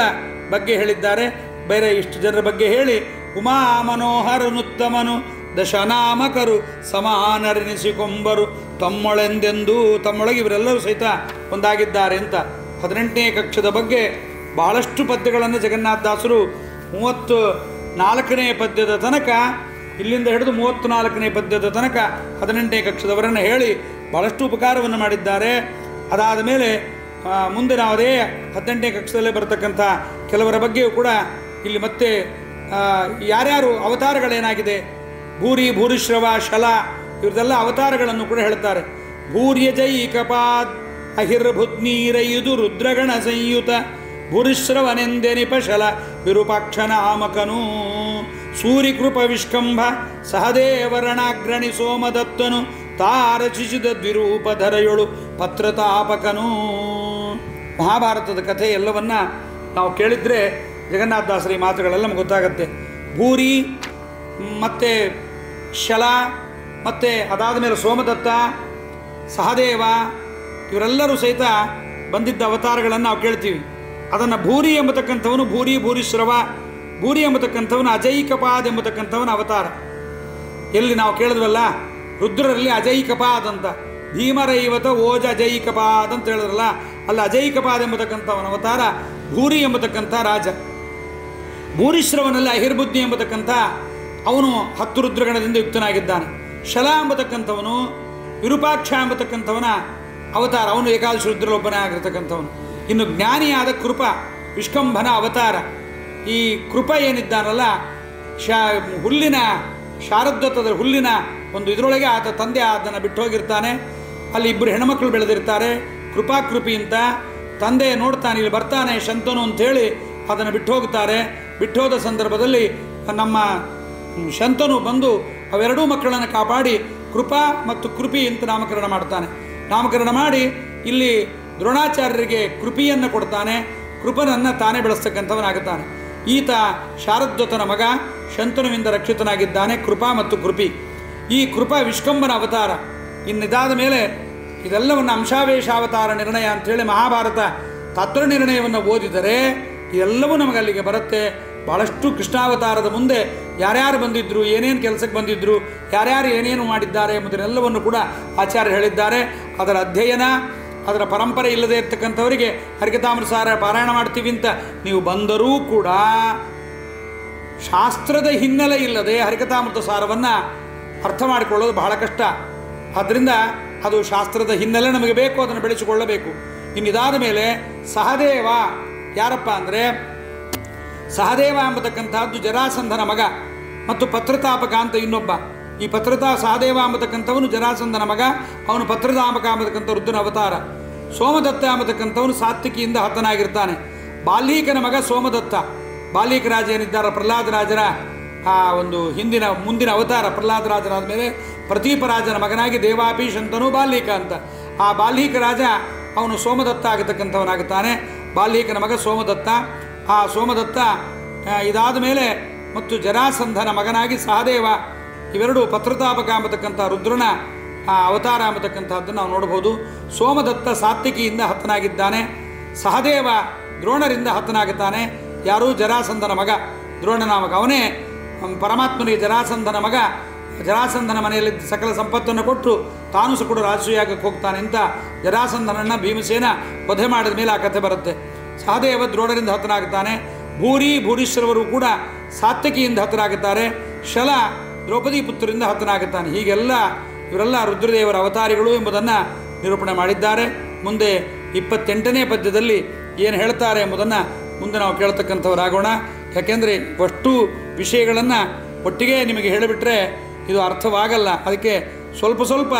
ಬಗ್ಗೆ ಹೇಳಿದ್ದಾರೆ. ಬೇರೆ ಇಷ್ಟು ಜನರ ಬಗ್ಗೆ ಹೇಳಿ, ಉಮಾ ಮನೋಹರನುತ್ತಮನು ದಶನಾಮಕರು ಸಮಾನರೆನಿಸಿಕೊಂಬರು ತಮ್ಮೊಳೆಂದೆಂದು. ತಮ್ಮೊಳಗೆ ಇವರೆಲ್ಲರೂ ಸಹಿತ ಒಂದಾಗಿದ್ದಾರೆ ಅಂತ 18ನೇ ಕಕ್ಷದ ಬಗ್ಗೆ ಬಹಳಷ್ಟು ಪದ್ಯಗಳನ್ನು ಜಗನ್ನಾಥದಾಸರು 34ನೇ ಪದ್ಯದ ತನಕ, ಇಲ್ಲಿಂದ ಹಿಡಿದು 34ನೇ ಪದ್ಯದ ತನಕ 18ನೇ ಕಕ್ಷದವರನ್ನು ಹೇಳಿ ಬಹಳಷ್ಟು ಉಪಕಾರವನ್ನು ಮಾಡಿದ್ದಾರೆ. ಅದಾದ ಮೇಲೆ ಮುಂದೆ ನಾವು ಅದೇ 18ನೇ ಕಕ್ಷದಲ್ಲೇ ಬರತಕ್ಕಂಥ ಕೆಲವರ ಬಗ್ಗೆಯೂ ಕೂಡ ಇಲ್ಲಿ ಮತ್ತೆ ಯಾರ್ಯಾರು ಅವತಾರಗಳೇನಾಗಿದೆ, ಭೂರಿ, ಭೂರಿಶ್ರವ, ಶಲ ಇವ್ರದೆಲ್ಲ ಅವತಾರಗಳನ್ನು ಕೂಡ ಹೇಳ್ತಾರೆ. ಭೂರ್ಯಜೈಕಪಾದ್ ಅಹಿರ್ಭುತ್ನೀರಯುದು ರುದ್ರಗಣ ಸಂಯುತ ಭೂರಿಶ್ರವನೆಂದೆನಿಪ ಶಲ ವಿರೂಪಾಕ್ಷನಾಮಕನು. ಸೂರಿಕೃಪ ವಿಷ್ಕಂಭ ಸಹದೇವರಣಾಗ್ರಣಿ ಸೋಮದತ್ತನು ತಾರಚಿಸಿದ ದ್ವಿರೂಪಧರೆಯೊಳು ಪತ್ರತಾಪಕನು. ಮಹಾಭಾರತದ ಕಥೆ ಎಲ್ಲವನ್ನ ನಾವು ಕೇಳಿದರೆ ಜಗನ್ನಾಥದಾಸರ ಈ ಮಾತುಗಳೆಲ್ಲ ನಮ್ಗೆ ಗೊತ್ತಾಗತ್ತೆ. ಭೂರಿ ಮತ್ತು ಶಲ ಮತ್ತು ಅದಾದ ಮೇಲೆ ಸೋಮದತ್ತ, ಸಹದೇವ ಇವರೆಲ್ಲರೂ ಸಹಿತ ಬಂದಿದ್ದ ಅವತಾರಗಳನ್ನು ನಾವು ಕೇಳ್ತೀವಿ. ಅದನ್ನು ಭೂರಿ ಎಂಬತಕ್ಕಂಥವನು ಭೂರಿ, ಭೂರಿಶ್ರವ, ಭೂರಿ ಎಂಬತಕ್ಕಂಥವನು ಅಜೈಕಪಾದ್ ಎಂಬತಕ್ಕಂಥವನ ಅವತಾರ. ಎಲ್ಲಿ ನಾವು ಕೇಳಿದ್ವಲ್ಲ, ರುದ್ರರಲ್ಲಿ ಅಜೈಕಪಾದ್ ಅಂತ, ಭೀಮರೈವತ ಓಜ ಅಜೈಕಪಾದ್ ಅಂತ ಹೇಳಿದ್ರಲ್ಲ, ಅಲ್ಲಿ ಅಜೈಕಪಾದ್ ಎಂಬತಕ್ಕಂಥವನ ಅವತಾರ ಭೂರಿ ಎಂಬತಕ್ಕಂಥ ರಾಜ. ಭೂರಿಶ್ರವನಲ್ಲಿ ಅಹಿರ್ಬುದ್ಧಿ ಎಂಬತಕ್ಕಂಥ ಅವನು 10 ರುದ್ರಗಣದಿಂದ ಯುಕ್ತನಾಗಿದ್ದಾನೆ. ಶಲ ಎಂಬತಕ್ಕಂಥವನು ವಿರೂಪಾಕ್ಷ ಎಂಬತಕ್ಕಂಥವನ ಅವತಾರ, ಅವನು ಏಕಾದಶ ರುದ್ರಲೊಬ್ಬನೇ ಆಗಿರ್ತಕ್ಕಂಥವನು. ಇನ್ನು ಜ್ಞಾನಿಯಾದ ಕೃಪ ವಿಷ್ಕಂಭನ ಅವತಾರ. ಈ ಕೃಪ ಏನಿದ್ದಾನಲ್ಲ, ಹುಲ್ಲಿನ ಶಾರದ್ವತದ ಹುಲ್ಲಿನ ಒಂದು ಇದರೊಳಗೆ ಆತ ತಂದೆ ಅದನ್ನು ಬಿಟ್ಟು ಹೋಗಿರ್ತಾನೆ. ಅಲ್ಲಿ 2 ಹೆಣ್ಮಕ್ಳು ಬೆಳೆದಿರ್ತಾರೆ. ಕೃಪಾಕೃಪಿ ಅಂತ ತಂದೆ ನೋಡ್ತಾನೆ, ಇಲ್ಲಿ ಬರ್ತಾನೆ ಶಂತನು ಅಂಥೇಳಿ ಅದನ್ನು ಬಿಟ್ಟು ಹೋಗ್ತಾರೆ. ಬಿಟ್ಟು ಹೋದ ಸಂದರ್ಭದಲ್ಲಿ ನಮ್ಮ ಶಂತನು ಬಂದು ಅವೆರಡೂ ಮಕ್ಕಳನ್ನು ಕಾಪಾಡಿ ಕೃಪಾ ಮತ್ತು ಕೃಪಿ ಅಂತ ನಾಮಕರಣ ಮಾಡ್ತಾನೆ. ನಾಮಕರಣ ಮಾಡಿ ಇಲ್ಲಿ ದ್ರೋಣಾಚಾರ್ಯರಿಗೆ ಕೃಪಿಯನ್ನು ಕೊಡ್ತಾನೆ. ಕೃಪನನ್ನು ತಾನೇ ಬೆಳೆಸ್ತಕ್ಕಂಥವನಾಗುತ್ತಾನೆ. ಈತ ಶಾರದ್ವತನ ಮಗ, ಶಂತನುವಿಂದ ರಕ್ಷಿತನಾಗಿದ್ದಾನೆ. ಕೃಪಾ ಮತ್ತು ಕೃಪಿ. ಈ ಕೃಪಾ ವಿಷ್ಕಂಭನ ಅವತಾರ. ಇನ್ನಿದಾದ ಮೇಲೆ ಇದೆಲ್ಲವನ್ನು ಅಂಶಾವೇಶಾವತಾರ ನಿರ್ಣಯ ಅಂಥೇಳಿ ಮಹಾಭಾರತ ತತ್ವ ನಿರ್ಣಯವನ್ನು ಓದಿದರೆ ಇದೆಲ್ಲವೂ ನಮಗೆ ಅಲ್ಲಿಗೆ ಬರುತ್ತೆ. ಭಾಳಷ್ಟು ಕೃಷ್ಣಾವತಾರದ ಮುಂದೆ ಯಾರ್ಯಾರು ಬಂದಿದ್ದರು, ಏನೇನು ಕೆಲಸಕ್ಕೆ ಬಂದಿದ್ದರು, ಯಾರ್ಯಾರು ಏನೇನು ಮಾಡಿದ್ದಾರೆ ಎಂಬುದನ್ನೆಲ್ಲವನ್ನು ಕೂಡ ಆಚಾರ್ಯ ಹೇಳಿದ್ದಾರೆ. ಅದರ ಅಧ್ಯಯನ, ಅದರ ಪರಂಪರೆ ಇಲ್ಲದೆ ಇರ್ತಕ್ಕಂಥವರಿಗೆ ಹರಿಕಥಾಮೃತಸಾರ ಪಾರಾಯಣ ಮಾಡ್ತೀವಿ ಅಂತ ನೀವು ಬಂದರೂ ಕೂಡ ಶಾಸ್ತ್ರದ ಹಿನ್ನೆಲೆ ಇಲ್ಲದೆ ಹರಿಕಥಾಮೃತ ಸಾರವನ್ನು ಅರ್ಥ ಮಾಡಿಕೊಳ್ಳೋದು ಬಹಳ ಕಷ್ಟ. ಆದ್ದರಿಂದ ಅದು ಶಾಸ್ತ್ರದ ಹಿನ್ನೆಲೆ ನಮಗೆ ಬೇಕು, ಅದನ್ನು ಬೆಳೆಸಿಕೊಳ್ಳಬೇಕು. ಇನ್ನಿದಾದ ಮೇಲೆ ಸಹದೇವ ಯಾರಪ್ಪ ಅಂದರೆ, ಸಹದೇವ ಎಂಬತಕ್ಕಂಥದ್ದು ಜರಾಸಂಧನ ಮಗ ಮತ್ತು ಪತ್ರತಾಪಕ ಅಂತ ಇನ್ನೊಬ್ಬ. ಈ ಸಹದೇವ ಎಂಬತಕ್ಕಂಥವನು ಜರಾಸಂಧನ ಮಗ, ಅವನು ಪತ್ರತಾಪಕ ಎಂಬತಕ್ಕಂಥ ರುದ್ರನ ಅವತಾರ. ಸೋಮದತ್ತ ಎಂಬತಕ್ಕಂಥವನು ಸಾತ್ವಿಕಿಯಿಂದ ಹತನಾಗಿರ್ತಾನೆ. ಬಾಲ್ಮೀಕನ ಮಗ ಸೋಮದತ್ತ. ಬಾಲ್ಮೀಕ ರಾಜ ಏನಿದ್ದಾರೆ ಪ್ರಹ್ಲಾದ ರಾಜರ ಆ ಒಂದು ಮುಂದಿನ ಅವತಾರ. ಪ್ರಹ್ಲಾದ ರಾಜರಾದ ಮೇಲೆ ಪ್ರತೀಪರಾಜನ ಮಗನಾಗಿ ದೇವಾಪಿ ಶಂತನು ಬಾಲ್ಮೀಕ ಅಂತ. ಆ ಬಾಲ್ಮೀಕ ರಾಜ ಅವನು ಸೋಮದತ್ತ ಆಗತಕ್ಕಂಥವನಾಗುತ್ತಾನೆ. ಬಾಲ್ಮೀಕನ ಮಗ ಸೋಮದತ್ತ. ಆ ಸೋಮದತ್ತ ಇದಾದ ಮೇಲೆ ಮತ್ತು ಜರಾಸಂಧನ ಮಗನಾಗಿ ಸಹದೇವ, ಇವೆರಡು ಪತ್ರತಾಪಕ ಎಂಬತಕ್ಕಂಥ ರುದ್ರನ ಅವತಾರ ಎಂಬತಕ್ಕಂಥದ್ದನ್ನು ನಾವು ನೋಡ್ಬೋದು. ಸೋಮದತ್ತ ಸಾತ್ವಿಕಿಯಿಂದ ಹತನಾಗಿದ್ದಾನೆ. ಸಹದೇವ ದ್ರೋಣರಿಂದ ಹತನಾಗುತ್ತಾನೆ. ಯಾರು? ಜರಾಸಂಧನ ಮಗ, ದ್ರೋಣನ ಮಗ. ಅವನೇ ಪರಮಾತ್ಮನಿಗೆ ಜರಾಸಂಧನ ಮಗ ಜರಾಸಂಧನ ಮನೆಯಲ್ಲಿ ಸಕಲ ಸಂಪತ್ತನ್ನು ಕೊಟ್ಟು ತಾನು ಸಹ ಕೂಡ ರಾಜಸೂಯಾಗಕ್ಕೆ ಹೋಗ್ತಾನೆ ಅಂತ ಜರಾಸಂಧನನ್ನು ಭೀಮಸೇನ ವಧೆ ಮಾಡಿದ ಮೇಲೆ ಆ ಕಥೆ ಬರುತ್ತೆ. ಸಹದೇವ ದ್ರೋಣರಿಂದ ಹತನಾಗುತ್ತಾನೆ. ಭೂರೀಶ್ವರವರು ಕೂಡ ಸಾತ್ಯಕಿಯಿಂದ ಹತನಾಗುತ್ತಾರೆ. ಶಲ ದ್ರೌಪದಿ ಪುತ್ರರಿಂದ ಹತನಾಗುತ್ತಾನೆ. ಹೀಗೆಲ್ಲ ಇವರೆಲ್ಲ ರುದ್ರದೇವರ ಅವತಾರಿಗಳು ಎಂಬುದನ್ನು ನಿರೂಪಣೆ ಮಾಡಿದ್ದಾರೆ. ಮುಂದೆ 28ನೇ ಪದ್ಯದಲ್ಲಿ ಏನು ಹೇಳ್ತಾರೆ ಎಂಬುದನ್ನು ಮುಂದೆ ನಾವು ಕೇಳ್ತಕ್ಕಂಥವರಾಗೋಣ. ಯಾಕೆಂದರೆ ಅಷ್ಟು ವಿಷಯಗಳನ್ನು ಒಟ್ಟಿಗೆ ನಿಮಗೆ ಹೇಳಿಬಿಟ್ರೆ ಇದು ಅರ್ಥವಾಗಲ್ಲ. ಅದಕ್ಕೆ ಸ್ವಲ್ಪ ಸ್ವಲ್ಪ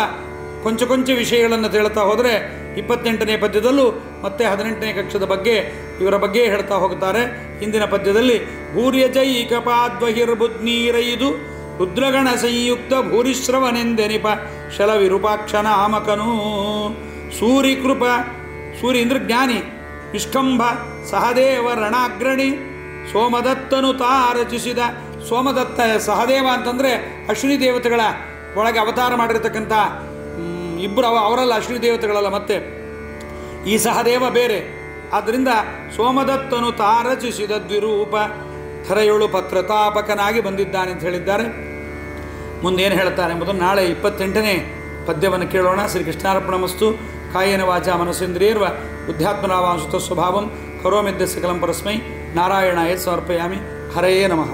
ಕೊಂಚ ವಿಷಯಗಳನ್ನು ಹೇಳ್ತಾ ಹೋದರೆ 28ನೇ ಪದ್ಯದಲ್ಲೂ ಮತ್ತೆ 18ನೇ ಕಕ್ಷದ ಬಗ್ಗೆ ಇವರ ಬಗ್ಗೆ ಹೇಳ್ತಾ ಹೋಗುತ್ತಾರೆ. ಹಿಂದಿನ ಪದ್ಯದಲ್ಲಿ ಭೂರ್ಯಜೈಕಪಾದ್ವಹಿರ್ಬುದ್ನೀರೈದು ರುದ್ರಗಣ ಸಂಯುಕ್ತ ಭೂರಿಶ್ರವನೆಂದೆನಿಪ ಶಲ ವಿರೂಪಾಕ್ಷನಾಮಕನೂ ಸೂರಿಕೃಪ ಸೂರಿ ಇಂದ್ರ ಜ್ಞಾನಿ ನಿಷ್ಕಂಭ ಸಹದೇವ ರಣಾಗ್ರಣಿ ಸೋಮದತ್ತನು ತಾ ರಚಿಸಿದ. ಸೋಮದತ್ತ ಸಹದೇವ ಅಂತಂದರೆ ಅಶ್ವಿನಿ ದೇವತೆಗಳ ಒಳಗೆ ಅವತಾರ ಮಾಡಿರತಕ್ಕಂಥ ಇಬ್ಬರು ಅವರಲ್ಲ, ಅಶ್ವಿನಿ ದೇವತೆಗಳಲ್ಲ. ಮತ್ತೆ ಈ ಸಹದೇವ ಬೇರೆ. ಆದ್ದರಿಂದ ಸೋಮದತ್ತನು ತಾ ರಚಿಸಿದ ದ್ವಿರೂಪ ಧರೆಯೊಳು ಪತ್ರತಾಪಕನಾಗಿ ಬಂದಿದ್ದಾನೆ ಅಂತ ಹೇಳಿದ್ದಾರೆ. ಮುಂದೇನು ಹೇಳ್ತಾರೆ ಎಂಬುದನ್ನು ನಾಳೆ 28ನೇ ಪದ್ಯವನ್ನು ಕೇಳೋಣ. ಶ್ರೀಕೃಷ್ಣಾರ್ಪಣಮಸ್ತು. ಕಾಯೇನ ವಾಚಾ ಮನಸೇಂದ್ರಿಯರ್ವ ಬುದ್ಧ್ಯಾತ್ಮನಾವಾಂಸುತ ಸ್ವಭಾವಂ ಕರೋಮಿದ್ಯ ಸಕಲಂ ಪರಸ್ಮೈ ನಾರಾಯಣಾಯ ಸಮರ್ಪಯಾಮಿ. ಹರಯೇ ನಮಃ.